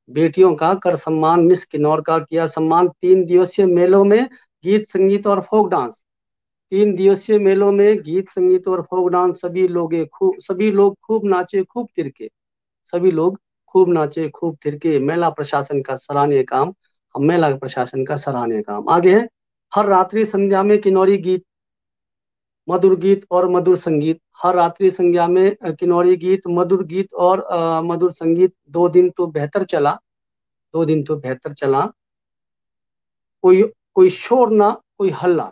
बेटियों का कर सम्मान, मिस किन्नौर का किया सम्मान। 3 दिवसीय मेलों में गीत संगीत और फोक डांस। 3 दिवसीय मेलों में गीत संगीत और फोक डांस। सभी लोग खूब नाचे खूब तिरके। सभी लोग खूब नाचे खूब तिरके। मेला प्रशासन का सराहनीय काम, मेला प्रशासन का सराहनीय काम। आगे है, हर रात्रि संध्या में किन्नौरी गीत, मधुर गीत और मधुर संगीत। हर रात्रि संध्या में किन्नौरी गीत, मधुर गीत और मधुर संगीत। 2 दिन तो बेहतर चला, 2 दिन तो बेहतर चला। कोई शोर ना कोई हल्ला,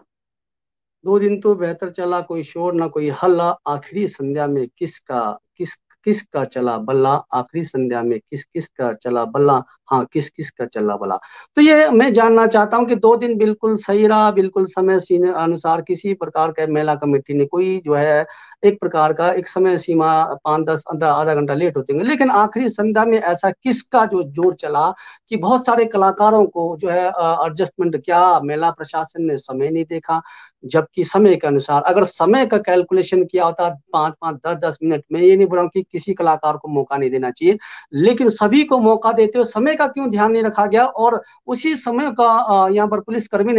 2 दिन तो बेहतर चला, कोई शोर ना कोई हल्ला, आखिरी संध्या में किसका चला बल्ला, आखिरी संध्या में किसका चला बल्ला, हाँ किस का चला बल्ला। तो ये मैं जानना चाहता हूँ कि 2 दिन बिल्कुल सही रहा, बिल्कुल समय सीमा अनुसार, किसी प्रकार का मेला कमेटी ने कोई जो है एक प्रकार का एक समय सीमा 5-10 आधा घंटा लेट होते हैं, लेकिन आखिरी संध्या में ऐसा किसका जो जोर चला कि बहुत सारे कलाकारों को जो है एडजस्टमेंट, क्या मेला प्रशासन ने समय नहीं देखा, जबकि समय के अनुसार अगर समय का कैलकुलेशन किया होता 5-5 10-10 मिनट में, ये नहीं बोल रहा हूं कि किसी कलाकार को मौका नहीं देना चाहिए, लेकिन सभी को मौका देते हुए समय का क्यों ध्यान नहीं रखा गया। और उसी समय का यहाँ पर पुलिसकर्मी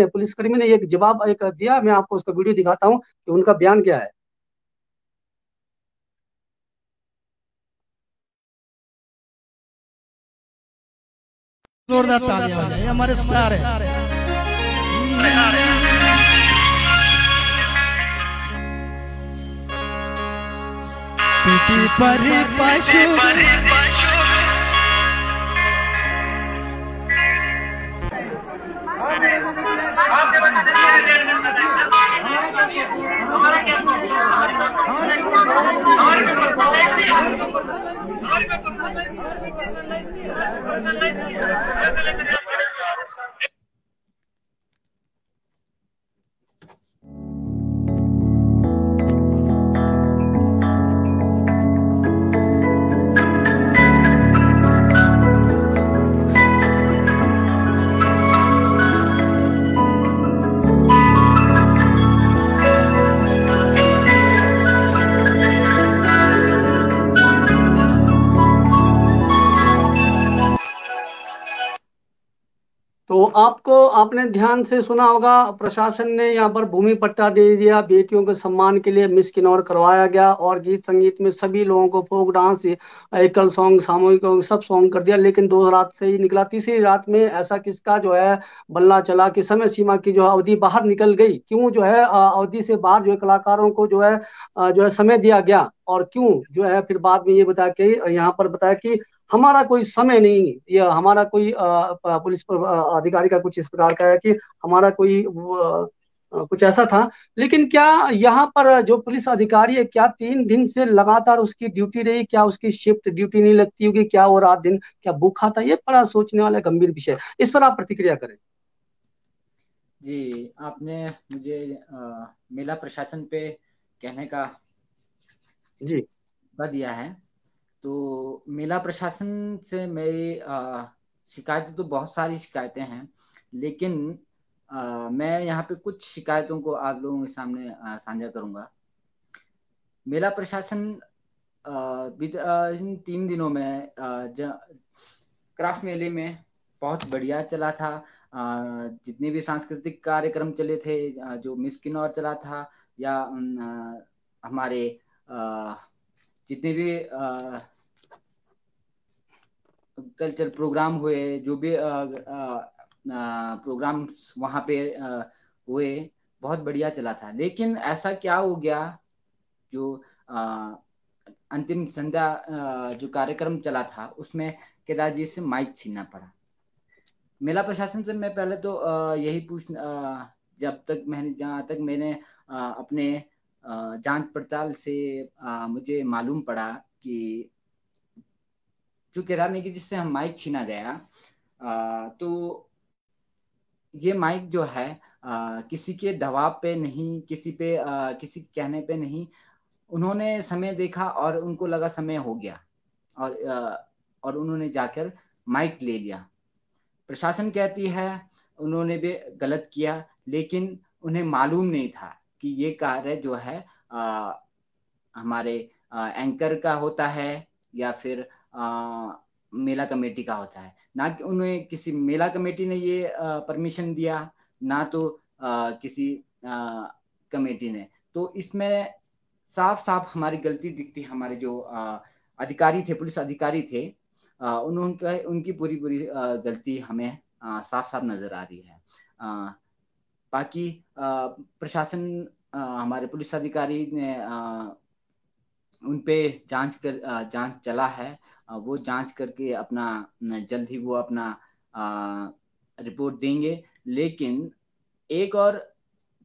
ने एक जवाब एक दिया, मैं आपको उसका वीडियो दिखाता हूँ कि उनका बयान क्या है। जोरदार तालियां बजाएं, ये हमारे स्टार है। पीठी पर पशु हमारा क्या तो आपने ध्यान से सुना होगा, प्रशासन ने यहाँ पर भूमि पट्टा दे दिया, बेटियों के सम्मान के लिए मिस किन्नौर करवाया गया, और गीत संगीत में सभी लोगों को फोक डांस, एकल सॉन्ग, सामूहिक सब सॉन्ग कर दिया, लेकिन 2 रात से ही निकला, तीसरी रात में ऐसा किसका जो है बल्ला चला कि समय सीमा की जो है अवधि बाहर निकल गई, क्यों जो है अवधि से बाहर जो है कलाकारों को जो है समय दिया गया, और क्यों जो है फिर बाद में ये बता के यहाँ पर बताया कि हमारा कोई समय नहीं, या हमारा कोई पुलिस अधिकारी का कुछ इस प्रकार का है कि हमारा कोई कुछ ऐसा था। लेकिन क्या यहाँ पर जो पुलिस अधिकारी है, क्या 3 दिन से लगातार उसकी ड्यूटी रही, क्या उसकी शिफ्ट ड्यूटी नहीं लगती होगी, क्या वो रात दिन क्या भूखा था, ये बड़ा सोचने वाला गंभीर विषय, इस पर आप प्रतिक्रिया करें। जी, आपने मुझे मेला प्रशासन पे कहने का जी दिया है। तो मेला प्रशासन से मेरी शिकायतें तो बहुत सारी शिकायतें हैं, लेकिन मैं यहाँ पे कुछ शिकायतों को आप लोगों के सामने साझा करूंगा। मेला प्रशासन इन 3 दिनों में क्राफ्ट मेले में बहुत बढ़िया चला था। जितने भी सांस्कृतिक कार्यक्रम चले थे, जो मिस किन्नौर चला था, या हमारे जितने भी कल्चर प्रोग्राम हुए, जो भी प्रोग्राम वहाँ पे हुए, बहुत बढ़िया चला था। लेकिन ऐसा क्या हो गया, जो अंतिम संध्या जो कार्यक्रम चला था उसमें केदार जी से माइक छीनना पड़ा। मेला प्रशासन से मैं पहले तो यही जहाँ तक मैंने अपने जांच पड़ताल से मुझे मालूम पड़ा कि जो केदार जी जिससे हम माइक छीना गया, तो ये माइक जो है किसी के दबाव पे नहीं, किसी के कहने पे नहीं, उन्होंने समय देखा और उनको लगा समय हो गया, और उन्होंने जाकर माइक ले लिया। प्रशासन कहती है उन्होंने भी गलत किया, लेकिन उन्हें मालूम नहीं था कि ये कार्य जो है हमारे एंकर का होता है या फिर मेला कमेटी का होता है। ना कि उन्हें किसी मेला कमेटी ने ये परमिशन दिया, ना तो किसी कमेटी ने। तो इसमें साफ साफ हमारी गलती दिखती है। हमारे जो अधिकारी थे, पुलिस अधिकारी थे, उनकी पूरी गलती हमें साफ साफ नजर आ रही है। बाकी प्रशासन, हमारे पुलिस अधिकारी ने उन पे जांच चला है। वो जांच करके अपना जल्द ही वो अपना रिपोर्ट देंगे। लेकिन एक और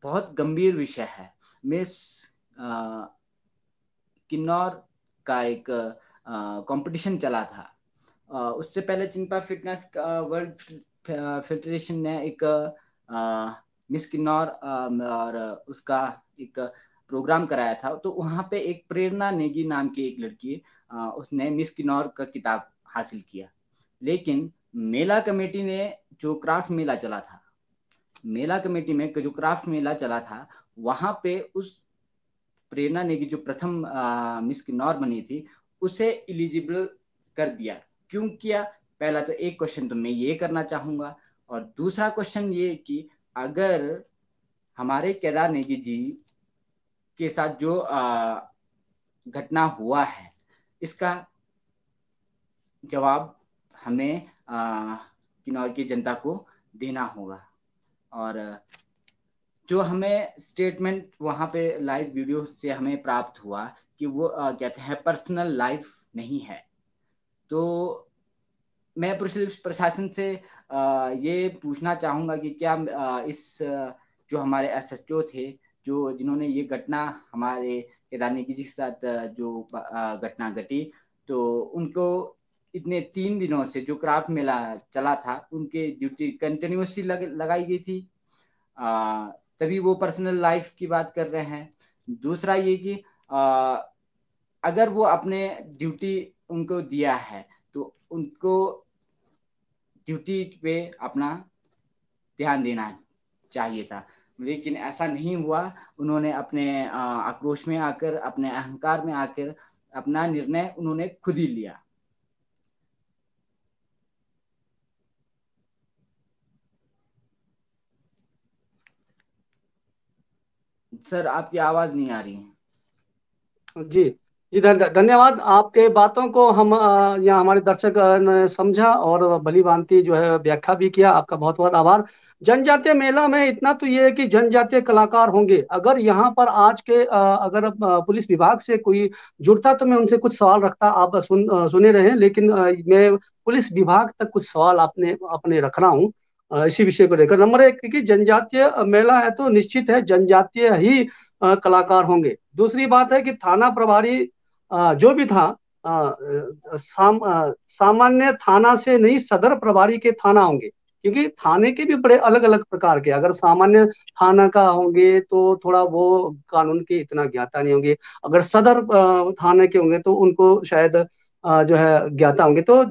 बहुत गंभीर विषय है। मिस किन्नौर का एक कंपटीशन चला था। उससे पहले चिंपा फिटनेस वर्ल्ड फेडरेशन ने एक मिस किन्नौर और उसका एक प्रोग्राम कराया था। तो वहाँ पे एक प्रेरणा नेगी नाम की एक लड़की उसने मिस किन्नौर का किताब हासिल किया। लेकिन मेला कमेटी ने जो क्राफ्ट मेला चला था, मेला कमेटी में जो क्राफ्ट मेला चला था, वहां पे उस प्रेरणा नेगी जो प्रथम मिस किन्नौर बनी थी उसे एलिजिबल कर दिया। क्यों किया? पहला तो एक क्वेश्चन तो मैं ये करना चाहूंगा, और दूसरा क्वेश्चन ये कि अगर हमारे केदार नेगी जी के साथ जो घटना हुआ है, इसका जवाब हमें किन्नौर की जनता को देना होगा। और जो हमें स्टेटमेंट वहां पे लाइव वीडियो से हमें प्राप्त हुआ कि वो कहते हैं पर्सनल लाइफ नहीं है। तो मैं पुलिस प्रशासन से ये पूछना चाहूंगा कि क्या इस जो हमारे एसएचओ थे, जो जिन्होंने ये घटना हमारे केदार नेगी जी के साथ जो घटना घटी, तो उनको इतने 3 दिनों से जो क्राफ्ट मेला चला था उनके ड्यूटी कंटिन्यूसली लगाई गई थी, तभी वो पर्सनल लाइफ की बात कर रहे हैं। दूसरा ये कि अगर वो अपने ड्यूटी उनको दिया है तो उनको ड्यूटी पे अपना ध्यान देना चाहिए था, लेकिन ऐसा नहीं हुआ। उन्होंने अपने आक्रोश में आकर, अपने अहंकार में आकर अपना निर्णय उन्होंने खुद ही लिया। सर आपकी आवाज नहीं आ रही है। जी जी, धन्यवाद। आपके बातों को हम यहाँ हमारे दर्शक ने समझा और भली भांति जो है व्याख्या भी किया। आपका बहुत बहुत आभार। जनजातीय मेला में इतना तो ये है कि जनजातीय कलाकार होंगे। अगर यहाँ पर आज के अगर पुलिस विभाग से कोई जुड़ता तो मैं उनसे कुछ सवाल रखता। आप सुने रहे हैं, लेकिन मैं पुलिस विभाग तक कुछ सवाल अपने अपने रख रहा हूँ इसी विषय को लेकर। नंबर 1 कि जनजातीय मेला है तो निश्चित है जनजातीय ही कलाकार होंगे। दूसरी बात है कि थाना प्रभारी जो भी था सामान्य थाना से नहीं, सदर प्रभारी के थाना होंगे, क्योंकि थाने के भी बड़े अलग अलग प्रकार के। अगर सामान्य थाना का होंगे तो थोड़ा वो कानून के इतना ज्ञाता नहीं होंगे। अगर सदर थाने के होंगे तो उनको शायद जो है ज्ञाता होंगे तो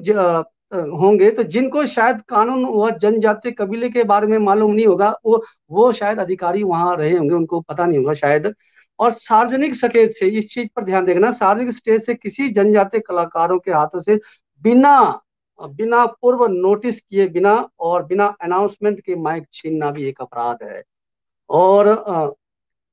होंगे। तो जिनको शायद कानून व जनजातीय कबीले के बारे में मालूम नहीं होगा, वो शायद अधिकारी वहां रहे होंगे, उनको पता नहीं होगा शायद। और सार्वजनिक स्टेज से, इस चीज पर ध्यान देखना, सार्वजनिक स्टेज से किसी जनजातीय कलाकारों के हाथों से बिना बिना पूर्व नोटिस किए, बिना और बिना अनाउंसमेंट के माइक छीनना भी एक अपराध है। और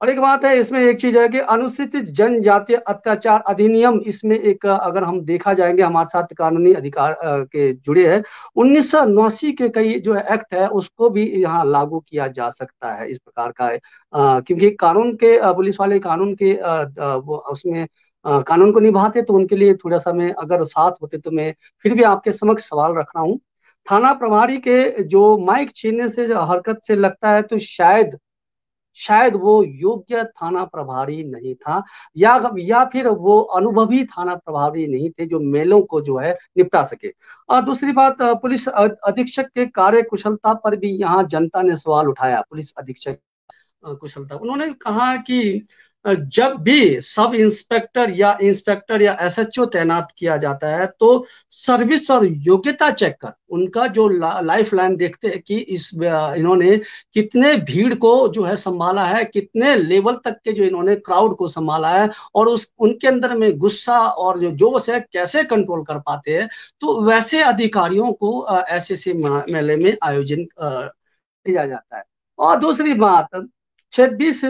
एक बात है इसमें, एक चीज है कि अनुसूचित जनजातीय अत्याचार अधिनियम, इसमें एक अगर हम देखा जाएंगे हमारे साथ कानूनी अधिकार के जुड़े हैं, 1989 के कई जो एक्ट है उसको भी यहाँ लागू किया जा सकता है। इस प्रकार का है क्योंकि कानून के पुलिस वाले कानून के उसमें कानून को निभाते, तो उनके लिए थोड़ा सा मैं अगर साथ होते तो मैं फिर भी आपके समक्ष सवाल रख रहा हूँ। थाना प्रभारी के जो माइक छीनने से जो हरकत से लगता है तो शायद वो योग्य थाना प्रभारी नहीं था, या फिर वो अनुभवी थाना प्रभारी नहीं थे जो मेलों को जो है निपटा सके। और दूसरी बात, पुलिस अधीक्षक के कार्य कुशलता पर भी यहाँ जनता ने सवाल उठाया। पुलिस अधीक्षक कुशलता, उन्होंने कहा कि जब भी सब इंस्पेक्टर या एसएचओ तैनात किया जाता है तो सर्विस और योग्यता चेक कर उनका जो लाइफ लाइन देखते हैं कि इन्होंने कितने भीड़ को जो है संभाला है, कितने लेवल तक के जो इन्होंने क्राउड को संभाला है, और उनके अंदर में गुस्सा और जो जोश है कैसे कंट्रोल कर पाते हैं। तो वैसे अधिकारियों को ऐसे मेले में आयोजन किया जाता है। और दूसरी बात, 29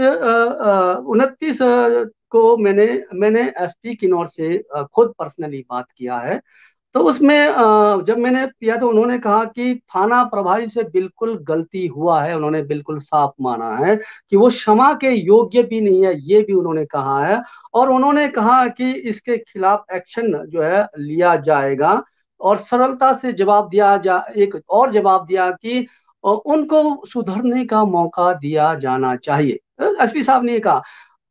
को मैंने एसपी किन्नौर से खुद पर्सनली बात किया है। तो उसमें जब मैंने किया तो उन्होंने कहा कि थाना प्रभारी से बिल्कुल गलती हुआ है। उन्होंने बिल्कुल साफ माना है कि वो क्षमा के योग्य भी नहीं है, ये भी उन्होंने कहा है। और उन्होंने कहा कि इसके खिलाफ एक्शन जो है लिया जाएगा। और सरलता से जवाब दिया एक और जवाब दिया कि और उनको सुधरने का मौका दिया जाना चाहिए। एसपी साहब ने ये कहा।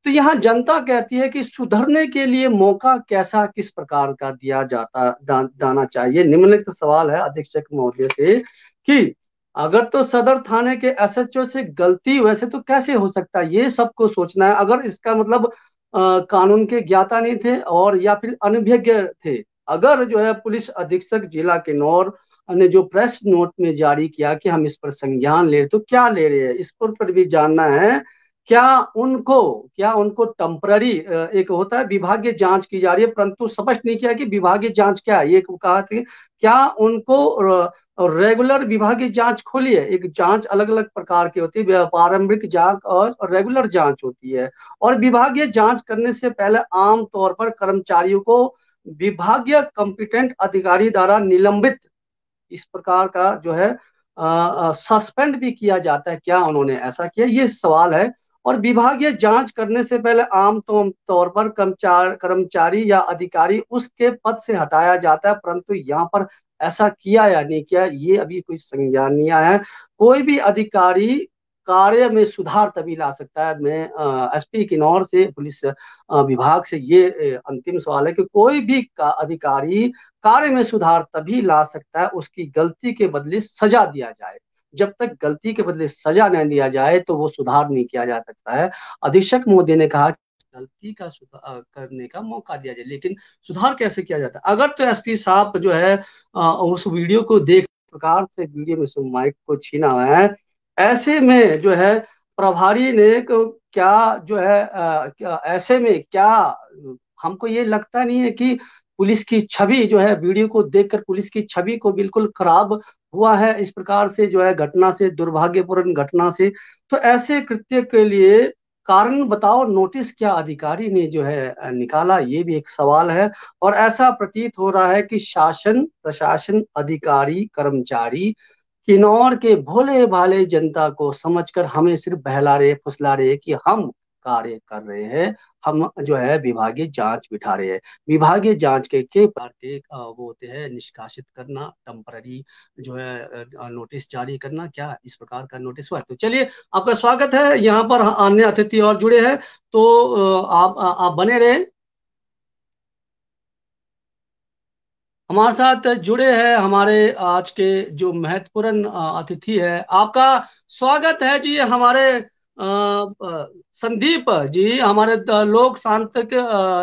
तो यहाँ जनता कहती है कि सुधरने के लिए मौका कैसा किस प्रकार का दिया जाना चाहिए। निम्नलिखित सवाल है अधीक्षक महोदय से कि अगर तो सदर थाने के एसएचओ से गलती वैसे तो कैसे हो सकता है, ये सबको सोचना है। अगर इसका मतलब कानून के ज्ञाता नहीं थे और या फिर अनभिज्ञ थे। अगर जो है पुलिस अधीक्षक जिला किन्नौर ने जो प्रेस नोट में जारी किया कि हम इस पर संज्ञान ले रहे, तो क्या ले रहे हैं इस पर भी जानना है। क्या उनको टेम्पररी एक होता है विभागीय जांच की जा रही है, परंतु स्पष्ट नहीं किया कि विभागीय जांच क्या है। ये कहा था क्या उनको रेगुलर विभागीय जांच खोली है। एक जांच अलग अलग प्रकार की होती है, प्रारंभिक जांच और रेगुलर जांच होती है। और विभागीय जांच करने से पहले आम तौर पर कर्मचारियों को विभागीय कंपिटेंट अधिकारी द्वारा निलंबित इस प्रकार का जो है सस्पेंड भी किया जाता है। क्या उन्होंने ऐसा किया, ये सवाल है। और विभागीय जांच करने से पहले आम तौर पर कर्मचारी या अधिकारी उसके पद से हटाया जाता है, परंतु यहाँ पर ऐसा किया या नहीं किया ये अभी कोई संज्ञान नहीं आया है। कोई भी अधिकारी कार्य में सुधार तभी ला सकता है। मैं एसपी किन्नौर से पुलिस विभाग से ये अंतिम सवाल है कि कोई भी अधिकारी कार्य में सुधार तभी ला सकता है उसकी गलती के बदले सजा दिया जाए। जब तक गलती के बदले सजा नहीं दिया जाए तो वो सुधार नहीं किया जा सकता है। अधीक्षक महोदय ने कहा गलती का सुधार करने का मौका दिया जाए, लेकिन सुधार कैसे किया जाता है। अगर तो एसपी साहब जो है उस वीडियो को देख प्रकार से वीडियो में से माइक को छीना हुआ है, ऐसे में जो है प्रभारी ने क्या जो है ऐसे में क्या हमको ये लगता नहीं है कि पुलिस की छवि जो है वीडियो को देखकर पुलिस की छवि को बिल्कुल खराब हुआ है इस प्रकार से जो है घटना से, दुर्भाग्यपूर्ण घटना से। तो ऐसे कृत्य के लिए कारण बताओ नोटिस क्या अधिकारी ने जो है निकाला, ये भी एक सवाल है। और ऐसा प्रतीत हो रहा है कि शासन प्रशासन अधिकारी कर्मचारी किन्नौर के भोले भाले जनता को समझकर हमें सिर्फ बहला रहे फुसला रहे कि हम कार्य कर रहे हैं, हम जो है विभागीय जांच बिठा रहे हैं। विभागीय जांच के प्रकार के वो होते हैं निष्कासित करना, टेम्पररी जो है नोटिस जारी करना, क्या इस प्रकार का नोटिस हुआ। तो चलिए आपका स्वागत है, यहाँ पर अन्य अतिथि और जुड़े हैं तो आप बने रहे। हमारे साथ जुड़े हैं हमारे आज के जो महत्वपूर्ण अतिथि है, आपका स्वागत है जी हमारे संदीप जी, हमारे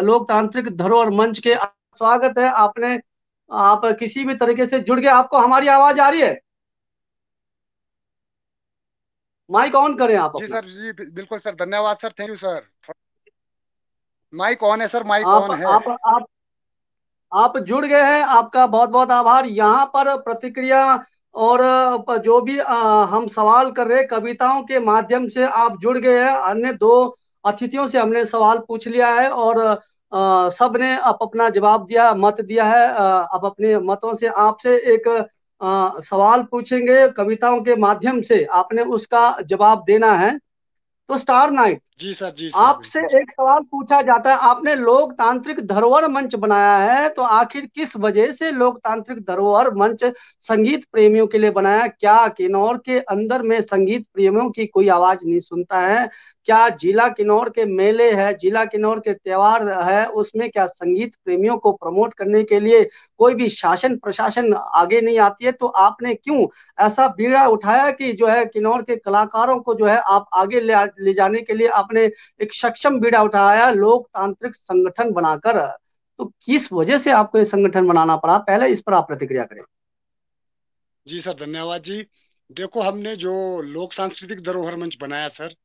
लोकतांत्रिक धरोहर मंच के स्वागत है। आप किसी भी तरीके से जुड़ गए, आपको हमारी आवाज आ रही है। माइक ऑन करें आप जी अपना। सर, जी बिल्कुल सर, धन्यवाद sir, thank you sir. Mic on है सर, माइक आप ऑन है। आप जुड़ गए हैं, आपका बहुत बहुत आभार। यहाँ पर प्रतिक्रिया और जो भी हम सवाल कर रहे हैं कविताओं के माध्यम से आप जुड़ गए हैं। अन्य दो अतिथियों से हमने सवाल पूछ लिया है और सब ने अपना जवाब दिया, मत दिया है। अब अपने मतों से आपसे एक सवाल पूछेंगे कविताओं के माध्यम से, आपने उसका जवाब देना है। तो स्टार नाइट, जी सर, जी सर, आपसे एक सवाल पूछा जाता है, आपने लोकतांत्रिक धरोहर मंच बनाया है तो आखिर किस वजह से लोकतांत्रिक धरोहर मंच संगीत प्रेमियों के लिए बनाया। क्या किन्नौर के अंदर में संगीत प्रेमियों की कोई आवाज नहीं सुनता है। क्या जिला किन्नौर के मेले है, जिला किन्नौर के त्योहार है, उसमें क्या संगीत प्रेमियों को प्रमोट करने के लिए कोई भी शासन प्रशासन आगे नहीं आती है। तो आपने क्यों ऐसा बीड़ा उठाया कि जो है किन्नौर के कलाकारों को जो है आप आगे ले जाने के लिए आपने एक सक्षम बीड़ा उठाया लोकतांत्रिक संगठन बनाकर। तो किस वजह से आपको ये संगठन बनाना पड़ा, पहले इस पर आप प्रतिक्रिया करें। जी सर, धन्यवाद जी। देखो, हमने जो लोक सांस्कृतिक धरोहर मंच बनाया सर,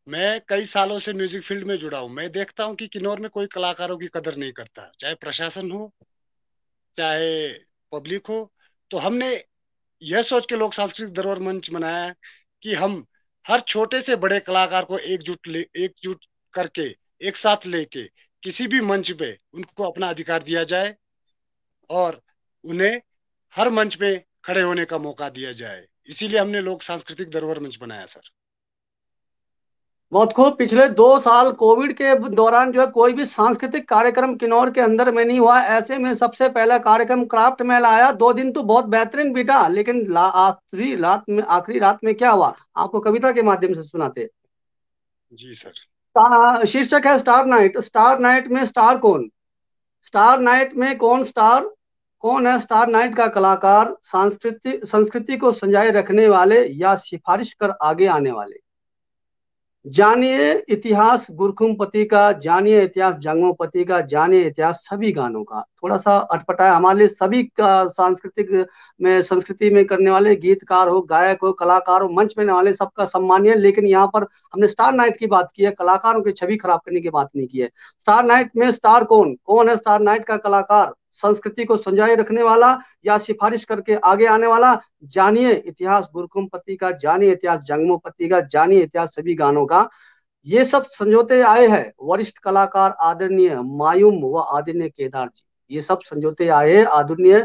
मैं कई सालों से म्यूजिक फील्ड में जुड़ा हूँ। मैं देखता हूँ कि किन्नौर में कोई कलाकारों की कदर नहीं करता, चाहे प्रशासन हो चाहे पब्लिक हो। तो हमने यह सोच के लोक सांस्कृतिक धरोहर मंच बनाया है कि हम हर छोटे से बड़े कलाकार को एकजुट करके एक साथ लेके किसी भी मंच पे उनको अपना अधिकार दिया जाए और उन्हें हर मंच पे खड़े होने का मौका दिया जाए। इसीलिए हमने लोक सांस्कृतिक धरोहर मंच बनाया सर। बहुत खूब। पिछले 2 साल कोविड के दौरान जो है कोई भी सांस्कृतिक कार्यक्रम किन्नौर के अंदर में नहीं हुआ। ऐसे में सबसे पहला कार्यक्रम क्राफ्ट मेला आया। 2 दिन तो बहुत बेहतरीन बीता, लेकिन आखिरी रात में क्या हुआ आपको कविता के माध्यम से सुनाते। जी सर। शीर्षक है स्टार नाइट। स्टार नाइट में स्टार कौन? स्टार नाइट में कौन है स्टार नाइट का कलाकार? संस्कृति को संजाए रखने वाले या सिफारिश कर आगे आने वाले? जानिए इतिहास गुरखुमपति का, जानिए इतिहास जंगमोपति का, जानिए इतिहास सभी गानों का। थोड़ा सा अटपटा है हमारे लिए। सभी का संस्कृति में करने वाले गीतकार हो, गायक हो, कलाकार हो, मंच में वाले सबका सम्मानीय। लेकिन यहाँ पर हमने स्टार नाइट की बात की है, कलाकारों की छवि खराब करने की बात नहीं की है। स्टार नाइट में स्टार कौन है स्टार नाइट का कलाकार? संस्कृति को संजाए रखने वाला या सिफारिश करके आगे आने वाला? जानिए इतिहास गुरकुमपति का, जानिए इतिहास जंगमोपति का, जानिए इतिहास सभी गानों का। ये सब समझौते आए हैं वरिष्ठ कलाकार आदरणीय मायूम व आदरणीय केदार जी। ये सब समझौते आए हैं आदरणीय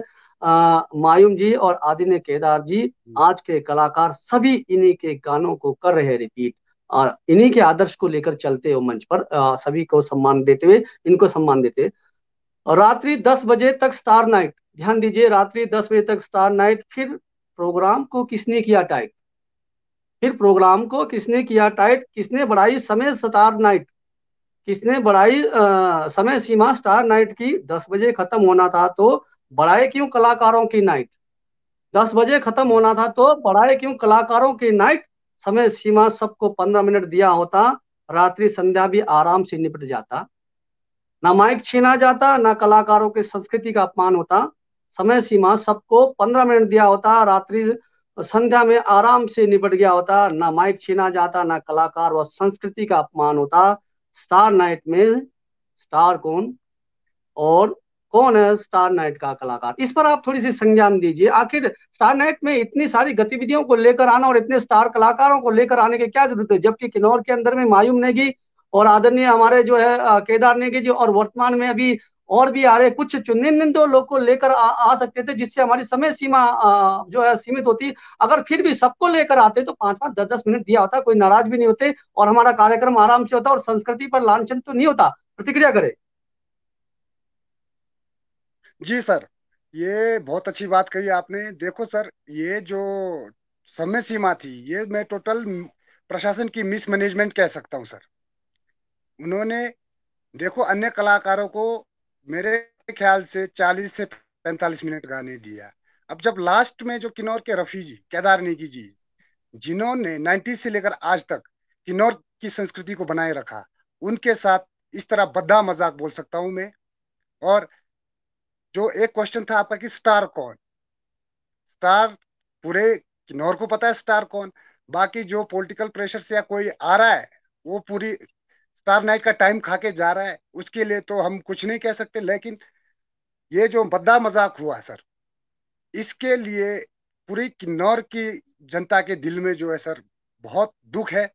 मायूम जी और आदरणीय केदार जी। आज के कलाकार सभी इन्हीं के गानों को कर रहे हैं रिपीट, और इन्हीं के आदर्श को लेकर चलते हो मंच पर, सभी को सम्मान देते हुए, इनको सम्मान देते हुए। और रात्रि 10 बजे तक स्टार नाइट, ध्यान दीजिए, रात्रि 10 बजे तक स्टार नाइट। फिर प्रोग्राम को किसने किया टाइट? किसने बढ़ाई समय स्टार नाइट? किसने बढ़ाई समय सीमा स्टार नाइट की? 10 बजे खत्म होना था तो बढ़ाए क्यों कलाकारों की नाइट? 10 बजे खत्म होना था तो बढ़ाए क्यों कलाकारों की नाइट? समय सीमा सबको 15 मिनट दिया होता, रात्रि संध्या भी आराम से निपट जाता। ना माइक छीना जाता, ना कलाकारों की संस्कृति का अपमान होता। समय सीमा सबको 15 मिनट दिया होता, रात्रि संध्या में आराम से निपट गया होता। ना माइक छीना जाता, ना कलाकार व संस्कृति का अपमान होता। स्टार नाइट में स्टार कौन, और कौन है स्टार नाइट का कलाकार? इस पर आप थोड़ी सी संज्ञान दीजिए। आखिर स्टार नाइट में इतनी सारी गतिविधियों को लेकर आना और इतने स्टार कलाकारों को लेकर आने की क्या जरूरत है, जबकि किन्नौर के अंदर में मायूम नेगी और आदरणीय हमारे जो है केदार नेगी जी, और वर्तमान में अभी और भी आ रहे कुछ चुनिंदा दो लोग को लेकर आ सकते थे, जिससे हमारी समय सीमा जो है सीमित होती। अगर फिर भी सबको लेकर आते तो 5-5, 10-10 मिनट दिया होता, कोई नाराज भी नहीं होते और हमारा कार्यक्रम आराम से होता और संस्कृति पर लांछन तो नहीं होता। प्रतिक्रिया करें। जी सर, ये बहुत अच्छी बात कही आपने। देखो सर, ये जो समय सीमा थी, ये मैं टोटल प्रशासन की मिसमैनेजमेंट कह सकता हूँ सर। उन्होंने देखो अन्य कलाकारों को मेरे ख्याल से 40 से 45 मिनट गाने दिया। अब जब लास्ट में जो किन्नौर के रफी जी, केदार नेगी जी, जिन्होंने 90 से लेकर आज तक किन्नौर की संस्कृति को बनाए रखा, उनके साथ इस तरह बद्दा मजाक बोल सकता हूं मैं। और जो एक क्वेश्चन था आपका कि स्टार कौन, स्टार पूरे किन्नौर को पता है स्टार कौन। बाकी जो पॉलिटिकल प्रेशर से या कोई आ रहा है वो पूरी स्टार नाइट का टाइम खा के जा रहा है, उसके लिए तो हम कुछ नहीं कह सकते। लेकिन ये जो बद्दा मजाक हुआ सर, इसके लिए पूरी किन्नौर की जनता के दिल में जो है सर बहुत दुख है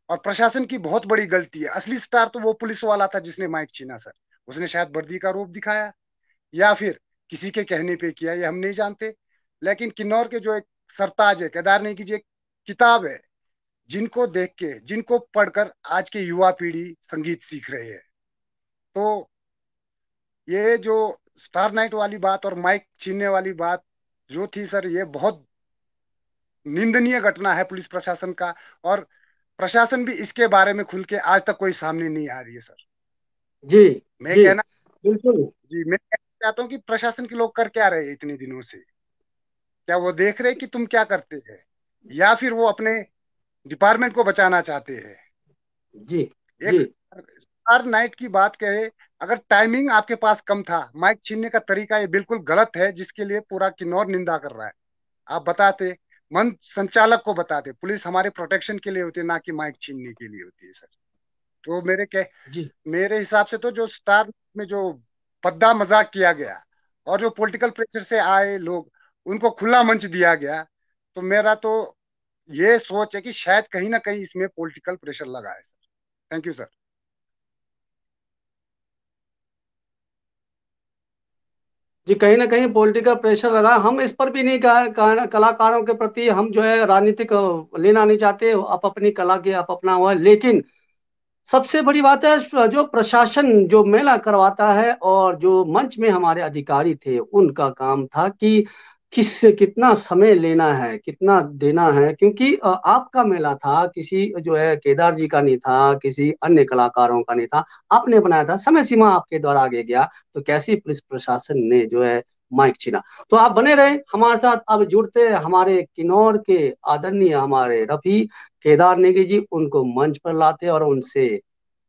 और प्रशासन की बहुत बड़ी गलती है। असली स्टार तो वो पुलिस वाला था जिसने माइक छीना सर। उसने शायद वर्दी का रूप दिखाया या फिर किसी के कहने पे किया, ये हम नहीं जानते। लेकिन किन्नौर के जो एक सरताज है, केदार नेगी जी, एक किताब है जिनको देख के, जिनको पढ़कर आज के युवा पीढ़ी संगीत सीख रहे हैं। तो ये जो स्टार नाइट वाली बात और माइक छीनने वाली बात जो थी सर, ये बहुत निंदनीय घटना है पुलिस प्रशासन का। और प्रशासन भी इसके बारे में खुल के आज तक कोई सामने नहीं आ रही है सर। जी मैं जी कहना बिल्कुल। जी मैं कहना चाहता हूँ कि प्रशासन के लोग कर क्या रहे हैं इतने दिनों से? क्या वो देख रहे कि तुम क्या करते हैं, या फिर वो अपने डिपार्टमेंट को बचाना चाहते हैं? जी एक जी स्टार नाइट की बात करें, अगर टाइमिंग आपके पास कम था, माइक छीनने का तरीका ये बिल्कुल गलत है, जिसके लिए पूरा किन्नौर निंदा कर रहा है। आप बताते, मंच संचालक को बताते, पुलिस हमारे प्रोटेक्शन के लिए होती है, ना कि माइक छीनने के लिए होती है सर। तो जी मेरे हिसाब से तो जो स्टार में जो भद्दा मजाक किया गया और जो पॉलिटिकल प्रेशर से आए लोग, उनको खुला मंच दिया गया, तो मेरा तो ये सोच है कि शायद कहीं ना कहीं इसमें पॉलिटिकल प्रेशर लगा है सर। Thank you sir. जी, कहीं ना कहीं पॉलिटिकल प्रेशर लगा। हम इस पर भी नहीं कलाकारों के प्रति हम जो है राजनीतिक लेना नहीं चाहते। आप अपनी कला के आप अपना हुआ, लेकिन सबसे बड़ी बात है जो प्रशासन जो मेला करवाता है और जो मंच में हमारे अधिकारी थे उनका काम था कि कितना समय लेना है कितना देना है, क्योंकि आपका मेला था, किसी जो है केदार जी का नहीं था, किसी अन्य कलाकारों का नहीं था, आपने बनाया था, समय सीमा आपके द्वारा आगे गया तो कैसी पुलिस प्रशासन ने जो है माइक छीना। तो आप बने रहे हमारे साथ, अब जुड़ते हैं हमारे किन्नौर के आदरणीय हमारे रफी केदार नेगी जी, उनको मंच पर लाते और उनसे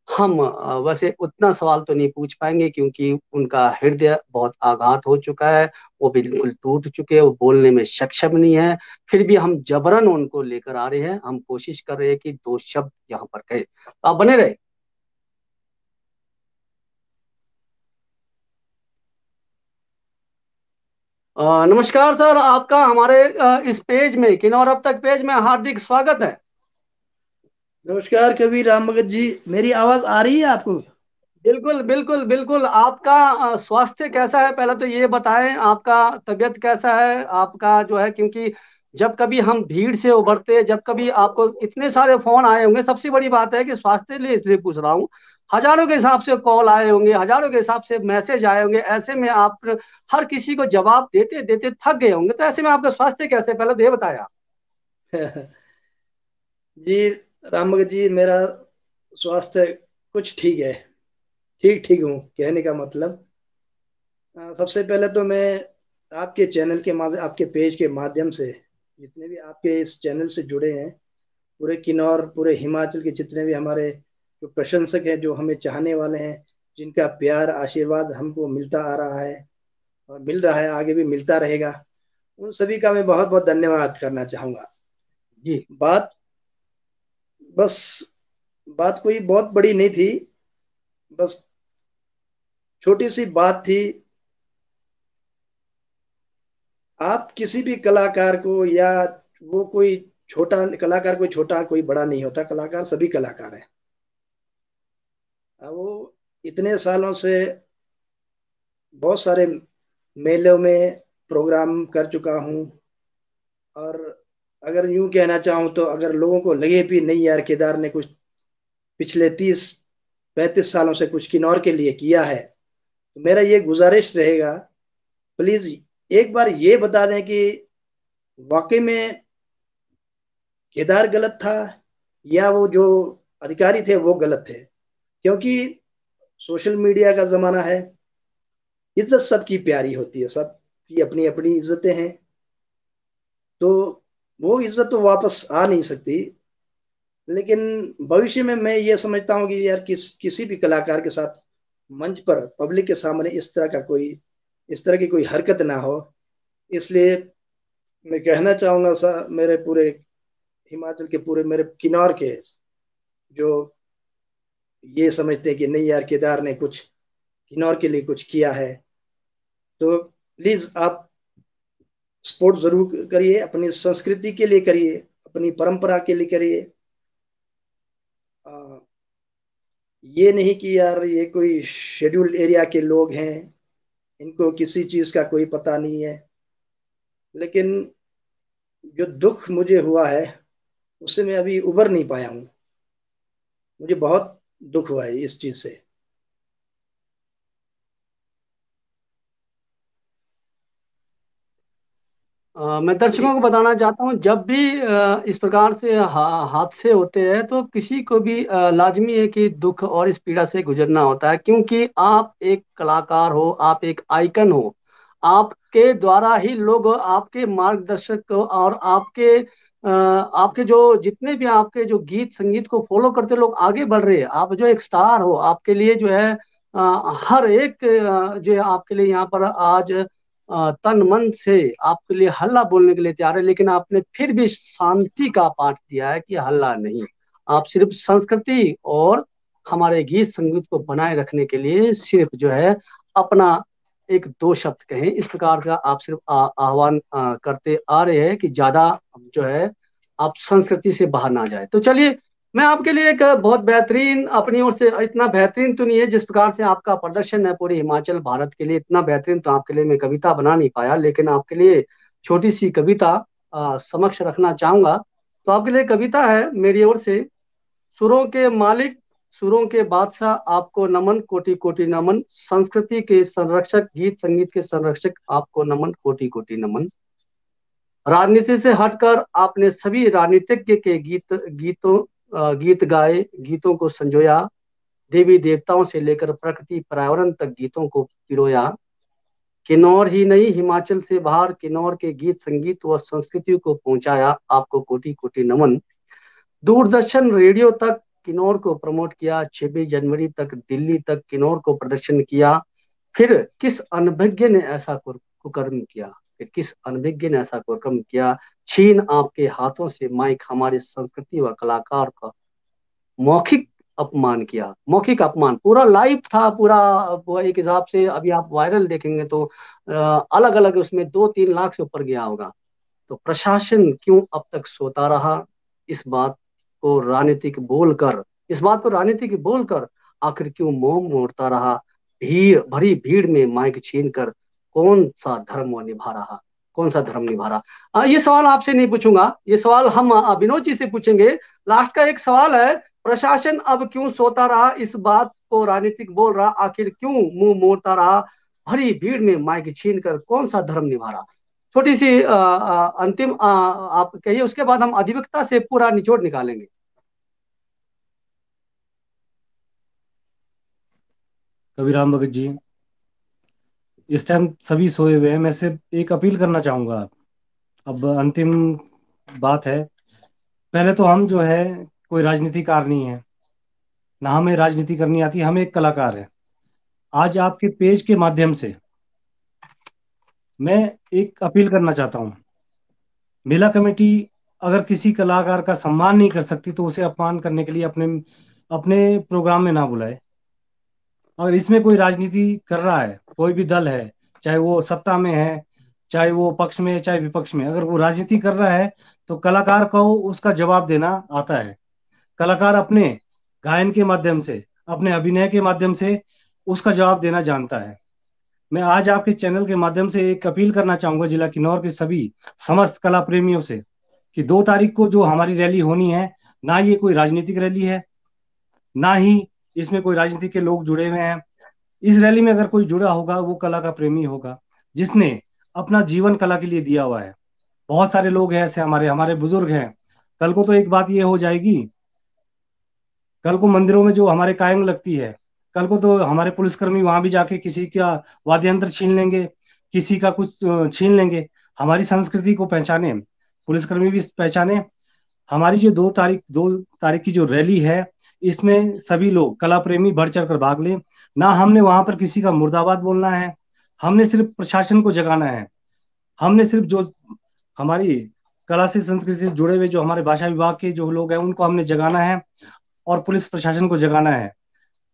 हम वैसे उतना सवाल तो नहीं पूछ पाएंगे क्योंकि उनका हृदय बहुत आघात हो चुका है, वो बिल्कुल टूट चुके हैं, वो बोलने में सक्षम नहीं है। फिर भी हम जबरन उनको लेकर आ रहे हैं, हम कोशिश कर रहे हैं कि दो शब्द यहाँ पर कहे। तो आप बने रहे। नमस्कार सर, आपका हमारे इस पेज में किन्नौर अब तक पेज में हार्दिक स्वागत है। नमस्कार कबीर राम भगत जी, मेरी आवाज आ रही है आपको? बिल्कुल बिल्कुल बिल्कुल। आपका स्वास्थ्य कैसा है पहले तो ये बताएं, आपका तबीयत कैसा है आपका जो है, क्योंकि जब कभी हम भीड़ से उभरते, जब कभी आपको इतने सारे फोन आए होंगे, सबसे बड़ी बात है कि स्वास्थ्य लिए इसलिए पूछ रहा हूँ, हजारों के हिसाब से कॉल आए होंगे, हजारों के हिसाब से मैसेज आए होंगे, ऐसे में आप हर किसी को जवाब देते देते थक गए होंगे, तो ऐसे में आपका स्वास्थ्य कैसे, पहले तो ये बताया। जी राम भगत जी, मेरा स्वास्थ्य कुछ ठीक है, ठीक ठीक हूँ कहने का मतलब। सबसे पहले तो मैं आपके चैनल के माध्यम, आपके पेज के माध्यम से, जितने भी आपके इस चैनल से जुड़े हैं, पूरे किन्नौर पूरे हिमाचल के जितने भी हमारे जो प्रशंसक हैं, जो हमें चाहने वाले हैं, जिनका प्यार आशीर्वाद हमको मिलता आ रहा है और मिल रहा है, आगे भी मिलता रहेगा, उन सभी का मैं बहुत बहुत धन्यवाद करना चाहूँगा। जी बात बस बात कोई बहुत बड़ी नहीं थी, बस छोटी सी बात थी। आप किसी भी कलाकार को, या वो कोई छोटा कलाकार, कोई छोटा कोई बड़ा नहीं होता, कलाकार सभी कलाकार हैं। वो इतने सालों से बहुत सारे मेलों में प्रोग्राम कर चुका हूँ, और अगर यूं कहना चाहूँ तो अगर लोगों को लगे भी नहीं यार केदार ने कुछ पिछले 30-35 सालों से कुछ किन्नौर के लिए किया है, तो मेरा ये गुजारिश रहेगा, प्लीज एक बार ये बता दें कि वाकई में केदार गलत था या वो जो अधिकारी थे वो गलत थे। क्योंकि सोशल मीडिया का जमाना है, इज्जत सबकी प्यारी होती है, सबकी अपनी अपनी इज्जतें हैं, तो वो इज्जत तो वापस आ नहीं सकती। लेकिन भविष्य में मैं ये समझता हूँ कि यार किसी भी कलाकार के साथ मंच पर पब्लिक के सामने इस तरह की कोई हरकत ना हो। इसलिए मैं कहना चाहूँगा मेरे पूरे हिमाचल के, पूरे मेरे किन्नौर के जो ये समझते हैं कि नहीं यार केदार ने कुछ किन्नौर के लिए कुछ किया है, तो प्लीज आप सपोर्ट जरूर करिए, अपनी संस्कृति के लिए करिए, अपनी परंपरा के लिए करिए। ये नहीं कि यार ये कोई शेड्यूल्ड एरिया के लोग हैं, इनको किसी चीज का कोई पता नहीं है। लेकिन जो दुख मुझे हुआ है उससे मैं अभी उबर नहीं पाया हूँ, मुझे बहुत दुख हुआ है इस चीज से। मैं दर्शकों को बताना चाहता हूँ, जब भी इस प्रकार से हादसे होते हैं तो किसी को भी लाजमी है कि दुख और इस पीड़ा से गुजरना होता है, क्योंकि आप एक कलाकार हो, आप एक आइकन हो, आपके द्वारा ही लोग आपके मार्गदर्शक और आपके जो जितने भी आपके जो गीत संगीत को फॉलो करते लोग आगे बढ़ रहे हैं। आप जो एक स्टार हो, आपके लिए जो है हर एक जो है आपके लिए यहाँ पर आज तन मन से आपके लिए हल्ला बोलने के लिए तैयार है, लेकिन आपने फिर भी शांति का पाठ दिया है कि हल्ला नहीं। आप सिर्फ संस्कृति और हमारे गीत संगीत को बनाए रखने के लिए सिर्फ जो है अपना एक दो शब्द कहें, इस प्रकार का आप सिर्फ आह्वान करते आ रहे हैं कि ज्यादा जो है आप संस्कृति से बाहर ना जाए। तो चलिए, मैं आपके लिए एक बहुत बेहतरीन अपनी ओर से, इतना बेहतरीन तो नहीं है जिस प्रकार से आपका प्रदर्शन है पूरे हिमाचल भारत के लिए, इतना बेहतरीन तो आपके लिए मैं कविता बना नहीं पाया, लेकिन आपके लिए छोटी सी कविता समक्ष रखना चाहूंगा। तो आपके लिए कविता है मेरी ओर से। सुरों के मालिक सुरों के बादशाह आपको नमन, कोटि कोटि नमन। संस्कृति के संरक्षक, गीत संगीत के संरक्षक आपको नमन, कोटि कोटि नमन। राजनीति से हटकर आपने सभी राजनीतिज्ञ के गीत गाए, गीतों को संजोया। देवी देवताओं से लेकर प्रकृति पर्यावरण तक गीतों को पिरोया। किन्नौर ही नहीं, हिमाचल से बाहर किन्नौर के गीत संगीत व संस्कृति को पहुंचाया। आपको कोटि कोटि नमन। दूरदर्शन रेडियो तक किन्नौर को प्रमोट किया। 26 जनवरी तक दिल्ली तक किन्नौर को प्रदर्शन किया। फिर किस अनभिज्ञ ने ऐसा कुकर्म किया? फिर किस अनभिज्ञ ने ऐसा कुकर्म किया? छीन आपके हाथों से माइक, हमारी संस्कृति व कलाकार का मौखिक अपमान किया। मौखिक अपमान पूरा लाइव था, पूरा वो एक हिसाब से अभी आप वायरल देखेंगे तो अलग अलग उसमें 2-3 लाख से ऊपर गया होगा। तो प्रशासन क्यों अब तक सोता रहा? इस बात को राजनीतिक बोलकर आखिर क्यों मुंह मोड़ता रहा? भरी भीड़ में माइक छीन कर कौन सा धर्म वो निभा रहा? कौन सा धर्म निभा रहा? ये सवाल आपसे नहीं पूछूंगा, ये सवाल हम विनोद जी से पूछेंगे। लास्ट का एक सवाल है, प्रशासन अब क्यों सोता रहा? इस बात को राजनीतिक बोल रहा, आखिर क्यों मुंह मोड़ता रहा? भरी भीड़ में माइक छीन कर कौन सा धर्म निभा रहा? छोटी सी अंतिम आप कहिए, उसके बाद हम अधिवक्ता से पूरा निचोड़ निकालेंगे। कविराम भगत जी, इस टाइम सभी सोए हुए हैं, मैं सिर्फ एक अपील करना चाहूंगा। अब अंतिम बात है। पहले तो हम जो है कोई राजनीतिकार नहीं है, ना हमें राजनीति करनी आती, हम एक कलाकार है। आज आपके पेज के माध्यम से मैं एक अपील करना चाहता हूँ। मेला कमेटी अगर किसी कलाकार का सम्मान नहीं कर सकती तो उसे अपमान करने के लिए अपने अपने प्रोग्राम में ना बुलाए। अगर इसमें कोई राजनीति कर रहा है, कोई भी दल है, चाहे वो सत्ता में है, चाहे वो पक्ष में है, चाहे विपक्ष में, अगर वो राजनीति कर रहा है तो कलाकार को उसका जवाब देना आता है। कलाकार अपने गायन के माध्यम से, अपने अभिनय के माध्यम से उसका जवाब देना जानता है। मैं आज आपके चैनल के माध्यम से एक अपील करना चाहूंगा जिला किन्नौर के सभी समस्त कला प्रेमियों से कि 2 तारीख को जो हमारी रैली होनी है, ना ये कोई राजनीतिक रैली है, ना ही इसमें कोई राजनीति के लोग जुड़े हुए हैं। इस रैली में अगर कोई जुड़ा होगा वो कला का प्रेमी होगा, जिसने अपना जीवन कला के लिए दिया हुआ है। बहुत सारे लोग हैं ऐसे, हमारे हमारे बुजुर्ग हैं। कल को तो एक बात ये हो जाएगी, कल को मंदिरों में जो हमारे कायम लगती है, कल को तो हमारे पुलिसकर्मी वहां भी जाके किसी का वाद्य यंत्र छीन लेंगे, किसी का कुछ छीन लेंगे। हमारी संस्कृति को पहचाने, पुलिसकर्मी भी पहचाने। हमारी जो 2 तारीख की जो रैली है, इसमें सभी लोग कला प्रेमी बढ़ चढ़ कर भाग लें। ना हमने वहां पर किसी का मुर्दाबाद बोलना है, हमने सिर्फ प्रशासन को जगाना है। हमने सिर्फ जो हमारी कला से संस्कृति से जुड़े हुए जो हमारे भाषा विभाग के जो लोग हैं उनको हमने जगाना है और पुलिस प्रशासन को जगाना है।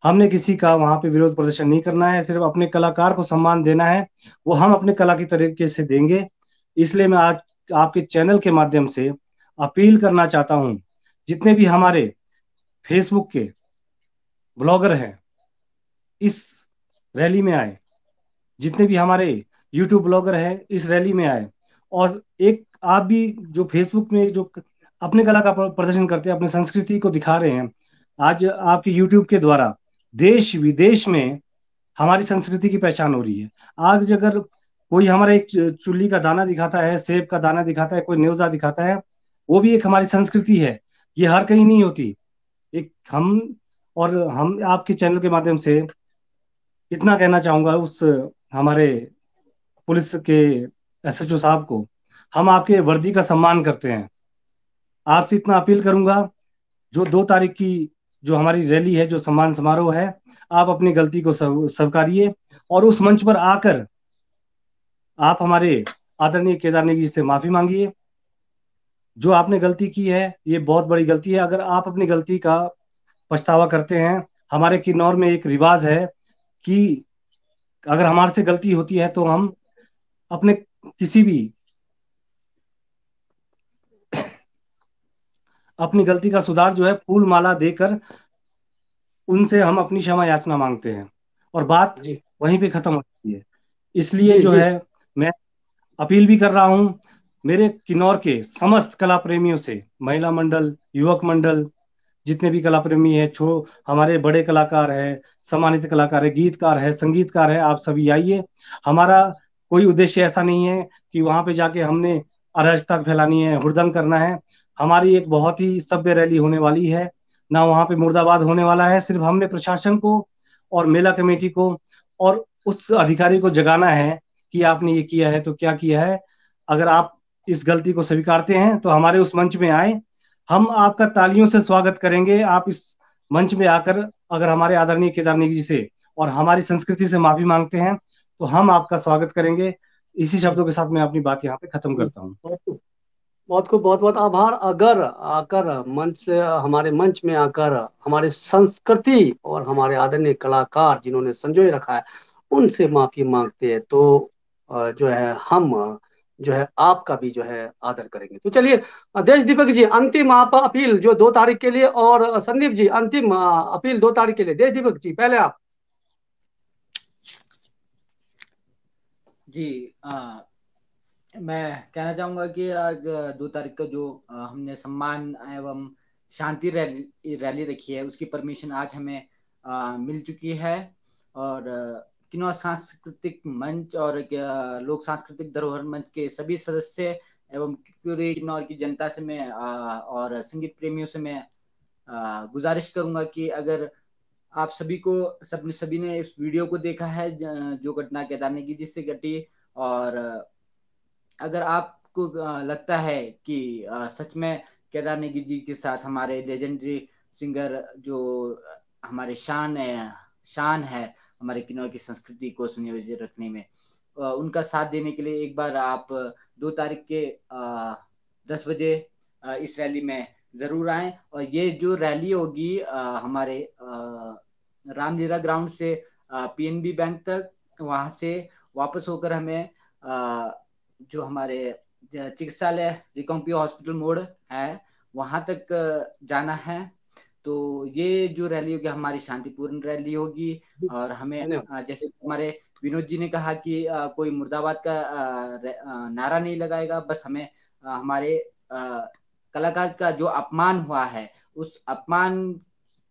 हमने किसी का वहां पे विरोध प्रदर्शन नहीं करना है, सिर्फ अपने कलाकार को सम्मान देना है, वो हम अपने कला की तरीके से देंगे। इसलिए मैं आज आपके चैनल के माध्यम से अपील करना चाहता हूं, जितने भी हमारे फेसबुक के ब्लॉगर हैं इस रैली में आए, जितने भी हमारे यूट्यूब ब्लॉगर हैं इस रैली में आए। और एक आप भी जो फेसबुक में जो अपने कला का प्रदर्शन करते हैं, अपनी संस्कृति को दिखा रहे हैं, आज आपके यूट्यूब के द्वारा देश विदेश में हमारी संस्कृति की पहचान हो रही है। आज अगर कोई हमारा एक चुल्ली का दाना दिखाता है, सेब का दाना दिखाता है, कोई न्योजा दिखाता है, वो भी एक हमारी संस्कृति है। ये हर कहीं नहीं होती। एक हम आपके चैनल के माध्यम से इतना कहना चाहूंगा उस हमारे पुलिस के एसएचओ साहब को, हम आपके वर्दी का सम्मान करते हैं। आपसे इतना अपील करूंगा, जो 2 तारीख की जो हमारी रैली है, जो सम्मान समारोह है, आप अपनी गलती को स्वीकारिए और उस मंच पर आकर आप हमारे आदरणीय केदारनाथ जी से माफी मांगिए। जो आपने गलती की है ये बहुत बड़ी गलती है। अगर आप अपनी गलती का पछतावा करते हैं, हमारे किन्नौर में एक रिवाज है कि अगर हमारे से गलती होती है तो हम अपने किसी भी अपनी गलती का सुधार जो है फूल माला देकर उनसे हम अपनी क्षमा याचना मांगते हैं और बात वहीं पे खत्म हो जाती है। इसलिए जो है मैं अपील भी कर रहा हूं मेरे किन्नौर के समस्त कला प्रेमियों से, महिला मंडल, युवक मंडल, जितने भी कला प्रेमी है, हमारे बड़े कलाकार है, सम्मानित कलाकार है, गीतकार है, संगीतकार है, आप सभी आइए। हमारा कोई उद्देश्य ऐसा नहीं है कि वहां पे जाके हमने अराजकता फैलानी है, हुड़दंग करना है। हमारी एक बहुत ही सभ्य रैली होने वाली है, ना वहां पे मुर्दाबाद होने वाला है। सिर्फ हमने प्रशासन को और मेला कमेटी को और उस अधिकारी को जगाना है कि आपने ये किया है तो क्या किया है। अगर आप इस गलती को स्वीकारते हैं तो हमारे उस मंच में आए, हम आपका तालियों से स्वागत करेंगे। आप इस मंच में आकर अगर हमारे आदरणीय केदार नेगी जी से और हमारी संस्कृति से माफी मांगते हैं तो हम आपका स्वागत करेंगे। इसी शब्दों के साथ मैं अपनी बात यहाँ पे खत्म करता हूँ। बहुत खूब, बहुत बहुत आभार। अगर आकर मंच से, हमारे मंच में आकर हमारे संस्कृति और हमारे आदरणीय कलाकार जिन्होंने संजोए रखा है उनसे माफी मांगते हैं तो जो है हम जो है आपका भी जो है आदर करेंगे। तो चलिए देश दीपक जी, अंतिम आप अपील जो 2 तारीख के लिए, और संदीप जी अंतिम अपील 2 तारीख के लिए। देश दीपक जी पहले आप। जी, मैं कहना चाहूंगा कि आज 2 तारीख का जो हमने सम्मान एवं शांति रैली रखी है उसकी परमिशन आज हमें मिल चुकी है। और किन्नौर सांस्कृतिक मंच और लोक सांस्कृतिक धरोहर मंच के सभी सदस्य एवं पूरे किन्नौर की जनता से मैं और संगीत प्रेमियों से मैं गुजारिश करूंगा कि अगर आप सभी ने इस वीडियो को देखा है जो घटना केदार नेगी जी से घटी, और अगर आपको लगता है कि सच में केदार नेगी जी के साथ हमारे लेजेंडरी सिंगर जो हमारे शान है हमारे किन्नौर की संस्कृति को संयोजित रखने में, उनका साथ देने के लिए एक बार आप 2 तारीख के 10 बजे इस रैली में जरूर आए। और ये जो रैली होगी हमारे रामलीला ग्राउंड से पीएनबी बैंक तक, वहां से वापस होकर हमें जो हमारे चिकित्सालय रिकॉम्पियो हॉस्पिटल मोड़ है वहां तक जाना है। तो ये जो रैली होगी हमारी शांतिपूर्ण रैली होगी। और हमें जैसे हमारे विनोद जी ने कहा कि कोई मुर्दाबाद का नारा नहीं लगाएगा, बस हमें हमारे कलाकार का जो अपमान हुआ है उस अपमान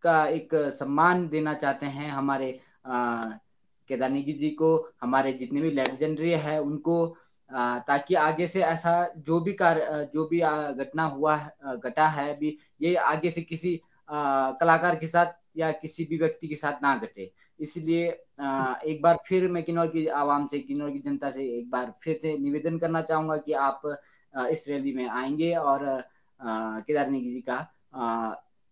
का एक सम्मान देना चाहते हैं हमारे केदार नेगी जी को, हमारे जितने भी लेजेंडरी है उनको, ताकि आगे से ऐसा जो भी घटना घटा है अभी, ये आगे से किसी कलाकार के साथ या किसी भी व्यक्ति के साथ ना घटे। इसलिए एक बार फिर मैं किन्नौर की आवाम से, किन्नौर की जनता से एक बार फिर से निवेदन करना चाहूंगा कि आप इस रैली में आएंगे और केदार नेगी जी का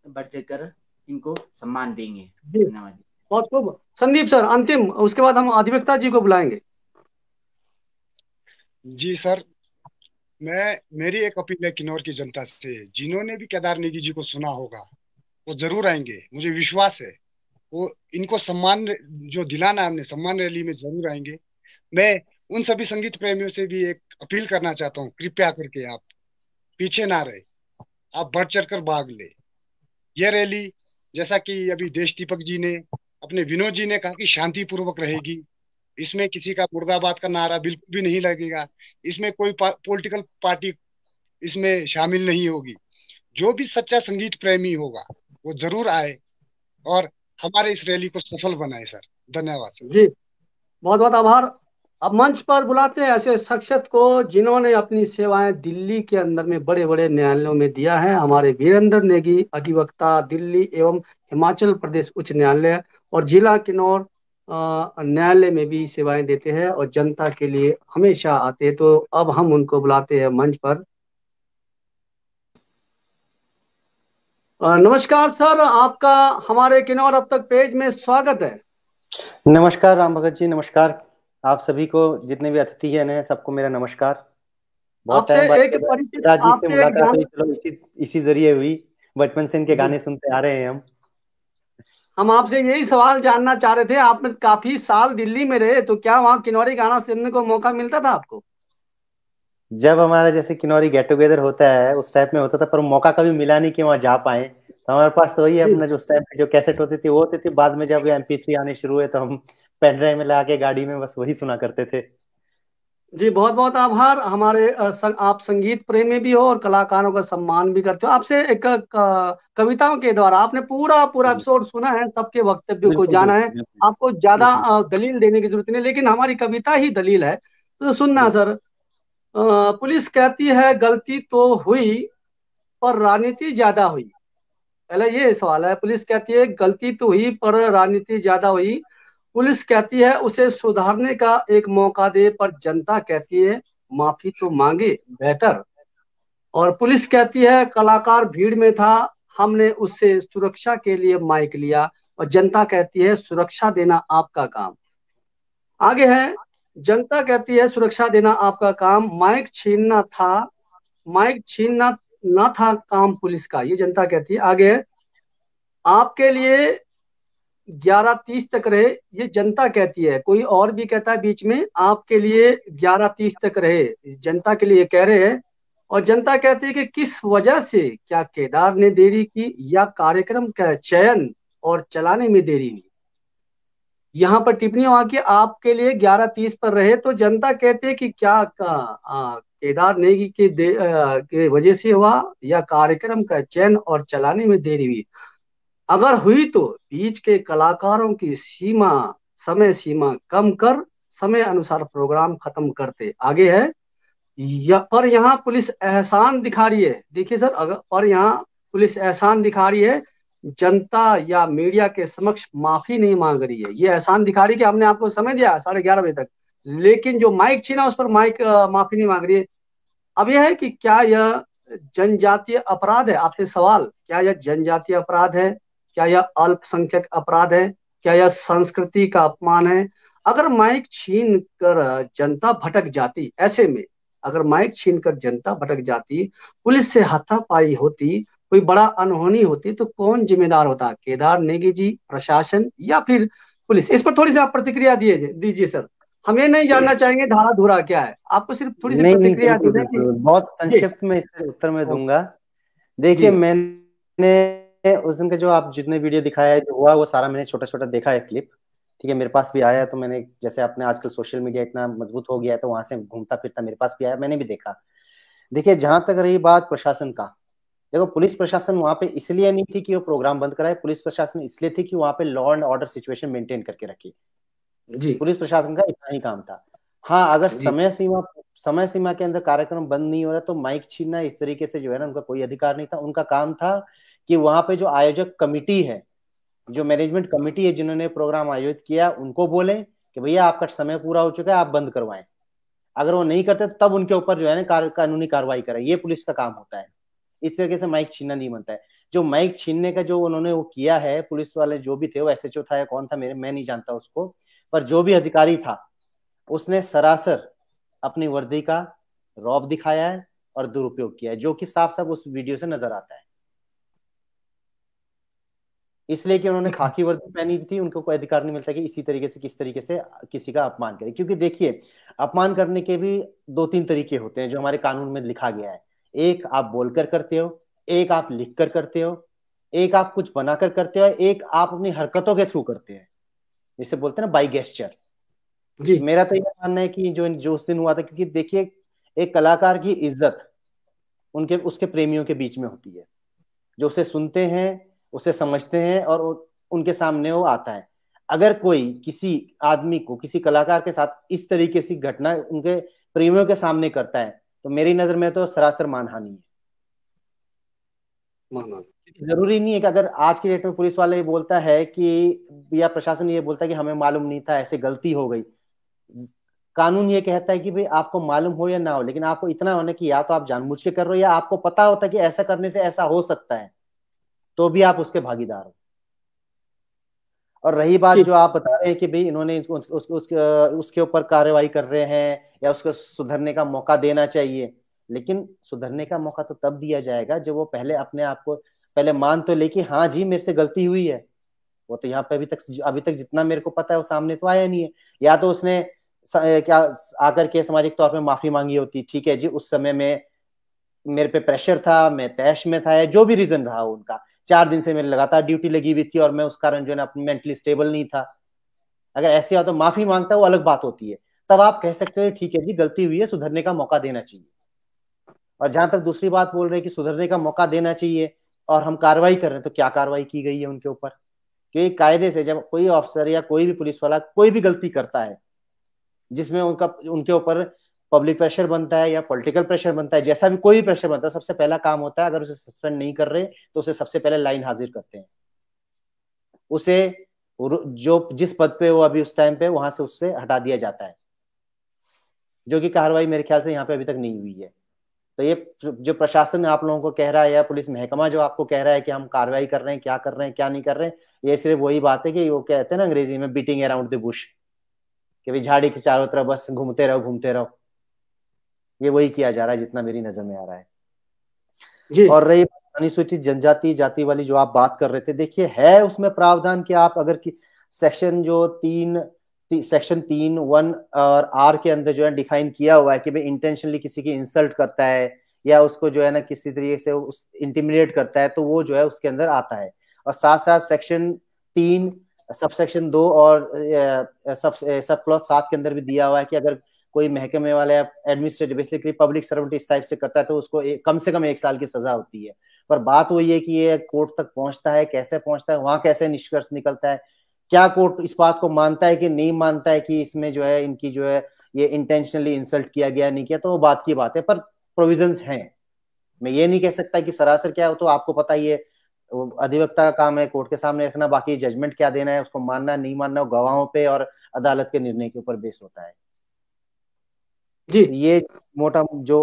बढ़ चढ़कर इनको सम्मान देंगे। धन्यवाद। बहुत खूब। संदीप सर अंतिम, उसके बाद हम अधिवक्ता जी को बुलाएंगे। जी सर, मेरी एक अपील है किन्नौर की जनता से, जिन्होंने भी केदार नेगी जी को सुना होगा वो जरूर आएंगे, मुझे विश्वास है वो इनको सम्मान जो दिलाना है हमने सम्मान रैली में जरूर आएंगे। मैं उन सभी संगीत प्रेमियों से भी एक अपील करना चाहता हूँ, कृपया करके आप पीछे ना रहे, आप बढ़ चढ़ कर भाग ले। यह रैली जैसा कि अभी देश दीपक जी ने, अपने विनोद जी ने कहा कि शांतिपूर्वक रहेगी, इसमें किसी का मुर्दाबाद का नारा बिल्कुल भी नहीं लगेगा, इसमें कोई पॉलिटिकल पार्टी इसमें शामिल नहीं होगी। जो भी सच्चा संगीत प्रेमी होगा वो जरूर आए और हमारे इस रैली को सफल बनाए। सर धन्यवाद सर। जी बहुत बहुत आभार। अब मंच पर बुलाते हैं ऐसे शख्सियत को जिन्होंने अपनी सेवाएं दिल्ली के अंदर में बड़े बड़े न्यायालयों में दिया है। हमारे वीरेंद्र नेगी अधिवक्ता दिल्ली एवं हिमाचल प्रदेश उच्च न्यायालय और जिला किन्नौर न्यायालय में भी सेवाएं देते हैं और जनता के लिए हमेशा आते हैं। तो अब हम उनको बुलाते हैं मंच पर। नमस्कार सर, आपका हमारे किन्नौर अब तक पेज में स्वागत है। नमस्कार राम भगत जी, नमस्कार आप सभी को, जितने भी अतिथि हैं सबको मेरा नमस्कार। बहुत टाइम बाद पिताजी से मुलाकात हुई, चलो इसी जरिए हुई, बचपन से इनके गाने सुनते आ रहे हैं हम आपसे यही सवाल जानना चाह रहे थे। आप काफी साल दिल्ली में रहे, तो क्या वहाँ किन्नौरी गाना सुनने को मौका मिलता था आपको? जब हमारा जैसे किन्नौरी गेट टुगेदर होता है उस टाइप में होता था, पर मौका कभी मिला नहीं कि वहाँ जा पाए। तो हमारे पास तो वही है अपना जो टाइप जो कैसेट होती थी वो होती थी। बाद में जब MP3 आने शुरू हुए तो हम पेन ड्राइव में लगा के गाड़ी में बस वही सुना करते थे। जी, बहुत बहुत आभार। हमारे आप संगीत प्रेमी भी हो और कलाकारों का सम्मान भी करते हो। आपसे एक कविताओं के द्वारा आपने पूरा पूरा जी एपिसोड सुना है, सबके वक्तव्य को बिल्कुल जाना है, बिल्कुल बिल्कुल आपको ज्यादा बिल्कुल। दलील देने की जरूरत नहीं, लेकिन हमारी कविता ही दलील है। तो सुनना बिल्कुल सर। पुलिस कहती है गलती तो हुई पर राजनीति ज्यादा हुई। पहले ये सवाल है, पुलिस कहती है गलती तो हुई पर राजनीति ज्यादा हुई। पुलिस कहती है उसे सुधारने का एक मौका दे, पर जनता कहती है माफी तो मांगे बेहतर। और पुलिस कहती है कलाकार भीड़ में था, हमने उससे सुरक्षा के लिए माइक लिया। और जनता कहती है सुरक्षा देना आपका काम। आगे है, जनता कहती है सुरक्षा देना आपका काम, माइक छीनना था, माइक छीनना ना था काम पुलिस का, ये जनता कहती है। आगे है, आपके लिए 11:30 तक रहे, ये जनता कहती है। कोई और भी कहता है बीच में आपके लिए 11:30 तक रहे, जनता के लिए कह रहे हैं। और जनता कहती है कि किस वजह से, क्या केदार ने देरी की या कार्यक्रम का चयन और चलाने में देरी हुई। यहाँ पर टिप्पणी वहां की, आपके लिए 11:30 पर रहे, तो जनता कहती है कि क्या केदार नेगी के वजह से हुआ या कार्यक्रम का चयन और चलाने में देरी हुई। अगर हुई तो बीच के कलाकारों की समय सीमा कम कर समय अनुसार प्रोग्राम खत्म करते। आगे है, पर यहाँ पुलिस एहसान दिखा रही है। देखिए सर, अगर पर यहाँ पुलिस एहसान दिखा रही है, जनता या मीडिया के समक्ष माफी नहीं मांग रही है। ये एहसान दिखा रही है कि हमने आपको समय दिया 11:30 बजे तक, लेकिन जो माइक छीना उस पर माफी नहीं मांग रही है। अब यह है कि क्या यह जनजातीय अपराध है, आपसे सवाल, क्या यह जनजातीय अपराध है, क्या यह अल्पसंख्यक अपराध है, क्या यह संस्कृति का अपमान है। अगर माइक छीन कर जनता भटक जाती, ऐसे में अगर माइक छीन कर जनता भटक जाती, पुलिस से हाथापाई होती, कोई बड़ा अनहोनी होती, तो कौन जिम्मेदार होता, केदार नेगी जी, प्रशासन या फिर पुलिस। इस पर थोड़ी सी आप प्रतिक्रिया दीजिए सर। हम ये नहीं जानना चाहेंगे धारा धुरा क्या है, आपको सिर्फ थोड़ी सी नहीं नहीं प्रतिक्रिया बिल्कुल दे दें कि बिल्कुल, बहुत जी। संक्षिप्त में इसका उत्तर मैं दूंगा। देखिए, जी मैंने उस दिन का जो आप जितने वीडियो दिखाया है, जो हुआ वो सारा मैंने छोटा छोटा देखा है क्लिप। ठीक है, मेरे पास भी आया, तो मैंने, जैसे आपने आजकल सोशल मीडिया इतना मजबूत हो गया है, तो वहां से घूमता फिरता मेरे पास भी आया, मैंने भी देखा। देखिए, जहां तक रही बात प्रशासन का, देखो पुलिस प्रशासन वहां पे इसलिए नहीं थी कि वो प्रोग्राम बंद कराए, पुलिस प्रशासन इसलिए थी कि वहां पे law and order situation maintain करके रखे। जी पुलिस प्रशासन का इतना ही काम था। हाँ, अगर जी समय सीमा के अंदर कार्यक्रम बंद नहीं हो रहा, तो माइक छीनना इस तरीके से जो है ना, उनका कोई अधिकार नहीं था। उनका काम था कि वहां पे जो आयोजक कमिटी है, जो मैनेजमेंट कमिटी है, जिन्होंने प्रोग्राम आयोजित किया, उनको बोले कि भैया आपका समय पूरा हो चुका है, आप बंद करवाएं। अगर वो नहीं करते तब उनके ऊपर जो है ना कानूनी कार्रवाई करें। ये पुलिस का काम होता है। इस तरीके से माइक छीनना नहीं बनता है। जो माइक छीनने का जो उन्होंने वो किया है, पुलिस वाले जो भी थे, वो एसएचओ था या कौन था, मैं नहीं जानता उसको, पर जो भी अधिकारी था, उसने सरासर अपनी वर्दी का रौब दिखाया है और दुरुपयोग किया है, जो कि साफ साफ उस वीडियो से नजर आता है। इसलिए कि उन्होंने खाकी वर्दी पहनी थी, उनको कोई अधिकार नहीं मिलता कि इसी तरीके से किस तरीके से किसी का अपमान करे। क्योंकि देखिए, अपमान करने के भी 2-3 तरीके होते हैं जो हमारे कानून में लिखा गया है। एक आप बोलकर करते हो, एक आप लिखकर करते हो, एक आप कुछ बनाकर करते हो, एक आप अपनी हरकतों के थ्रू करते हैं, जिसे बोलते हैं ना बाई गेस्चर। जी मेरा तो यह मानना है कि जो उस दिन हुआ था, क्योंकि देखिए, एक कलाकार की इज्जत उसके प्रेमियों के बीच में होती है, जो उसे सुनते हैं, उसे समझते हैं और उनके सामने वो आता है। अगर कोई किसी आदमी को, किसी कलाकार के साथ इस तरीके से घटना उनके प्रेमियों के सामने करता है, तो मेरी नजर में तो सरासर मानहानि है। जरूरी नहीं है कि अगर आज की डेट में पुलिस वाले ये बोलता है कि, या प्रशासन ये बोलता है कि हमें मालूम नहीं था, ऐसे गलती हो गई। कानून ये कहता है कि भाई आपको मालूम हो या ना हो, लेकिन आपको इतना होना कि या तो आप जानबूझ के कर रहे हो, या आपको पता होता है कि ऐसा करने से ऐसा हो सकता है, तो भी आप उसके भागीदार हो। और रही बात जो आप बता रहे हैं कि भाई इन्होंने उसके ऊपर कार्रवाई कर रहे हैं या उसको सुधरने का मौका देना चाहिए, लेकिन सुधरने का मौका तो तब दिया जाएगा जब वो पहले अपने आप को पहले मान तो ले कि हाँ जी मेरे से गलती हुई है। वो तो यहाँ पे अभी तक जितना मेरे को पता है वो सामने तो आया नहीं है। या तो उसने क्या आकर के सामाजिक तौर पे माफी मांगी होती, ठीक है जी उस समय में मेरे पे प्रेशर था, मैं तैश में था, या जो भी रीजन रहा उनका, 4 दिन से मेरे लगातार ड्यूटी लगी हुई थी और मैं उस कारण जो है ना अपनी मेंटली स्टेबल नहीं था, अगर ऐसे हो तो माफी मांगता वो अलग बात होती है। तब आप कह सकते हो ठीक है जी, गलती हुई है, सुधरने का मौका देना चाहिए। और जहां तक दूसरी बात बोल रहे हैं कि सुधरने का मौका देना चाहिए और हम कार्रवाई कर रहे हैं, तो क्या कार्रवाई की गई है उनके ऊपर? क्योंकि कायदे से जब कोई ऑफिसर या कोई भी पुलिस वाला कोई भी गलती करता है जिसमें उनके ऊपर पब्लिक प्रेशर बनता है या पॉलिटिकल प्रेशर बनता है, जैसा भी कोई भी प्रेशर बनता है, सबसे पहला काम होता है, अगर उसे सस्पेंड नहीं कर रहे तो उसे सबसे पहले लाइन हाजिर करते हैं। उसे जो जिस पद पे वो अभी उस टाइम पे, वहां से उससे हटा दिया जाता है, जो कि कार्रवाई मेरे ख्याल से यहाँ पे अभी तक नहीं हुई है। तो ये जो प्रशासन आप लोगों को कह रहा है या पुलिस महकमा जो आपको कह रहा है कि हम कार्रवाई कर रहे हैं, क्या कर रहे हैं, क्या नहीं कर रहे हैं, ये सिर्फ वही बात है कि वो कहते हैं ना अंग्रेजी में बीटिंग अराउंड द बुश, कि भाई झाड़ी के चारों तरफ बस घूमते रहो घूमते रहो। ये वही किया जा रहा है जितना मेरी नजर में आ रहा है जी। और रही अनुसूचित जनजाति जाति वाली जो आप बात कर रहे थे, देखिए है उसमें प्रावधान कि आप अगर सेक्शन जो सेक्शन 3(1) और R के अंदर जो है डिफाइन किया हुआ है कि भाई इंटेंशनली किसी की इंसल्ट करता है या उसको जो है ना किसी तरीके से इंटिमिडेट करता है, तो वो जो है उसके अंदर आता है। और साथ साथ सेक्शन 3 सबसेक्शन 2 और सब क्लॉज 7 के अंदर भी दिया हुआ है कि अगर कोई महकमे वाला एडमिनिस्ट्रेटिव बेसिकली पब्लिक सर्वेंट इस टाइप से करता है तो उसको कम से कम 1 साल की सजा होती है। पर बात वही है कि ये कोर्ट तक पहुंचता है, कैसे पहुंचता है, वहां कैसे निष्कर्ष निकलता है, क्या कोर्ट इस बात को मानता है कि नहीं मानता है कि इसमें जो है इनकी जो है ये इंटेंशनली इंसल्ट किया गया नहीं किया, तो वो बात की बात है। पर प्रोविजंस हैं, मैं ये नहीं कह सकता कि सरासर क्या हो, तो आपको पता ही है अधिवक्ता का काम है कोर्ट के सामने रखना, बाकी जजमेंट क्या देना है, उसको मानना नहीं मानना गवाहों पे और अदालत के निर्णय के ऊपर बेस होता है जी। ये मोटा जो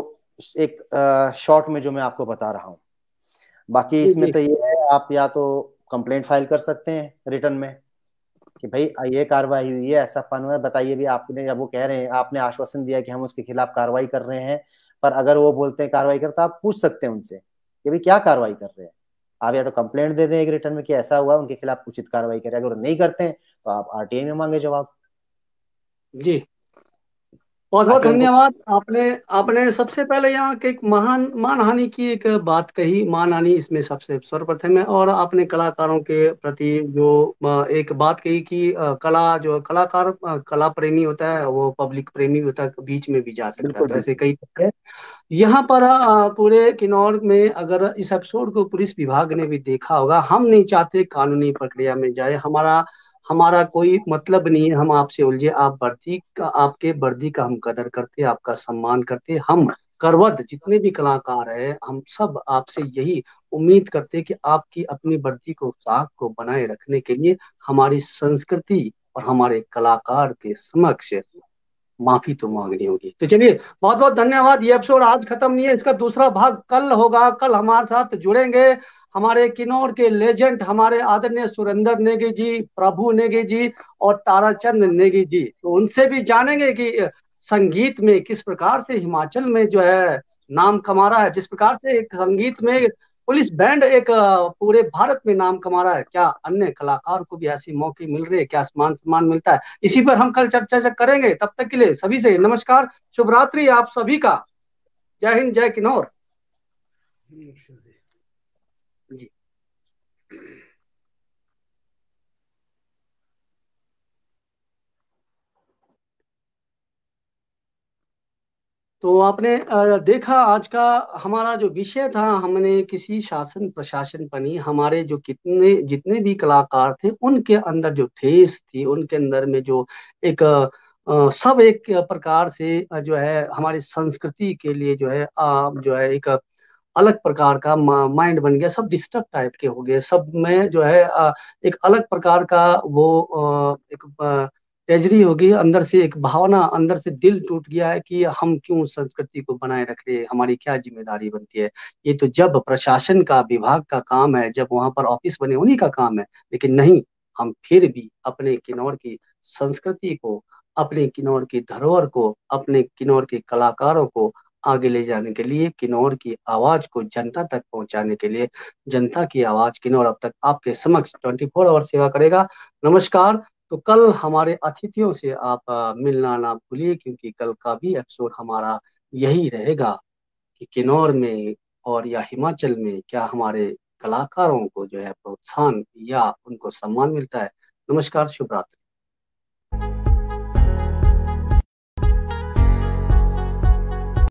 एक शॉर्ट में जो मैं आपको बता रहा हूँ, बाकी इसमें तो ये है आप या तो कंप्लेंट फाइल कर सकते हैं रिटर्न में कि भाई ये कार्रवाई हुई है, ऐसा पन हुआ है, बताइए भी आपने, जब वो कह रहे हैं आपने आश्वासन दिया कि हम उसके खिलाफ कार्रवाई कर रहे हैं, पर अगर वो बोलते हैं कार्रवाई कर, तो आप पूछ सकते हैं उनसे कि भाई क्या कार्रवाई कर रहे हैं। आप या तो कंप्लेंट दे दें एक रिटर्न में कि ऐसा हुआ, उनके खिलाफ उचित कार्रवाई करें, अगर नहीं करते हैं तो आप RTI में मांगे जवाब जी। बहुत बहुत धन्यवाद। आपने सबसे पहले यहाँ के एक महान मानहानि की एक बात कही, मानहानि इसमें सबसे सर्वप्रथम है। और आपने कलाकारों के प्रति जो एक बात कही कि कला जो कलाकार कला प्रेमी होता है वो पब्लिक प्रेमी होता है, बीच में भी जा सकता है, तो ऐसे कई है। यहाँ पर पूरे किन्नौर में अगर इस एपिसोड को पुलिस विभाग ने भी देखा होगा, हम नहीं चाहते कानूनी प्रक्रिया में जाए, हमारा कोई मतलब नहीं है हम आपसे उलझे। आपके वर्दी का हम कदर करते, आपका सम्मान करते। हम करवद जितने भी कलाकार हैं, हम सब आपसे यही उम्मीद करते कि आपकी अपनी वर्दी को साख को बनाए रखने के लिए हमारी संस्कृति और हमारे कलाकार के समक्ष माफी तो मांगनी होगी। तो चलिए बहुत बहुत धन्यवाद। ये एपिसोड आज खत्म नहीं है, इसका दूसरा भाग कल होगा। कल हमारे साथ जुड़ेंगे हमारे किन्नौर के लेजेंड, हमारे आदरणीय सुरेंद्र नेगी जी, प्रभु नेगी जी और ताराचंद नेगी जी। तो उनसे भी जानेंगे कि संगीत में किस प्रकार से हिमाचल में जो है नाम कमा रहा है, जिस प्रकार से एक संगीत में पुलिस बैंड एक पूरे भारत में नाम कमा रहा है, क्या अन्य कलाकार को भी ऐसे मौके मिल रहे हैं, क्या मान सम्मान मिलता है, इसी पर हम कल चर्चा करेंगे। तब तक के लिए सभी से नमस्कार, शुभ रात्रि आप सभी का। जय हिंद, जय किन्नौर जी। तो आपने देखा आज का हमारा जो विषय था, हमने किसी शासन प्रशासन पर नहीं, हमारे जो जितने भी कलाकार थे उनके अंदर जो ठेस थी, उनके अंदर में जो एक सब एक प्रकार से जो है हमारी संस्कृति के लिए जो है एक अलग प्रकार का माइंड बन गया, सब डिस्टर्ब टाइप के हो गए, सब में जो है एक अलग प्रकार का वो एक ट्रेजरी होगी, अंदर से एक भावना, अंदर से दिल टूट गया है कि हम क्यों संस्कृति को बनाए रख रहे हैं, हमारी क्या जिम्मेदारी बनती है। ये तो जब प्रशासन का विभाग का काम है, जब वहां पर ऑफिस बने उन्हीं का काम है, लेकिन नहीं, हम फिर भी अपने किन्नौर की संस्कृति को, अपने किन्नौर की धरोहर को, अपने किन्नौर के कलाकारों को आगे ले जाने के लिए, किन्नौर की आवाज को जनता तक पहुंचाने के लिए, जनता की आवाज किन्नौर अब तक आपके समक्ष 24 आवर सेवा करेगा। नमस्कार। तो कल हमारे अतिथियों से आप मिलना ना भूलिए, क्योंकि कल का भी एपिसोड हमारा यही रहेगा कि किन्नौर में और या हिमाचल में क्या हमारे कलाकारों को जो है प्रोत्साहन या उनको सम्मान मिलता है। नमस्कार, शुभ रात्रि।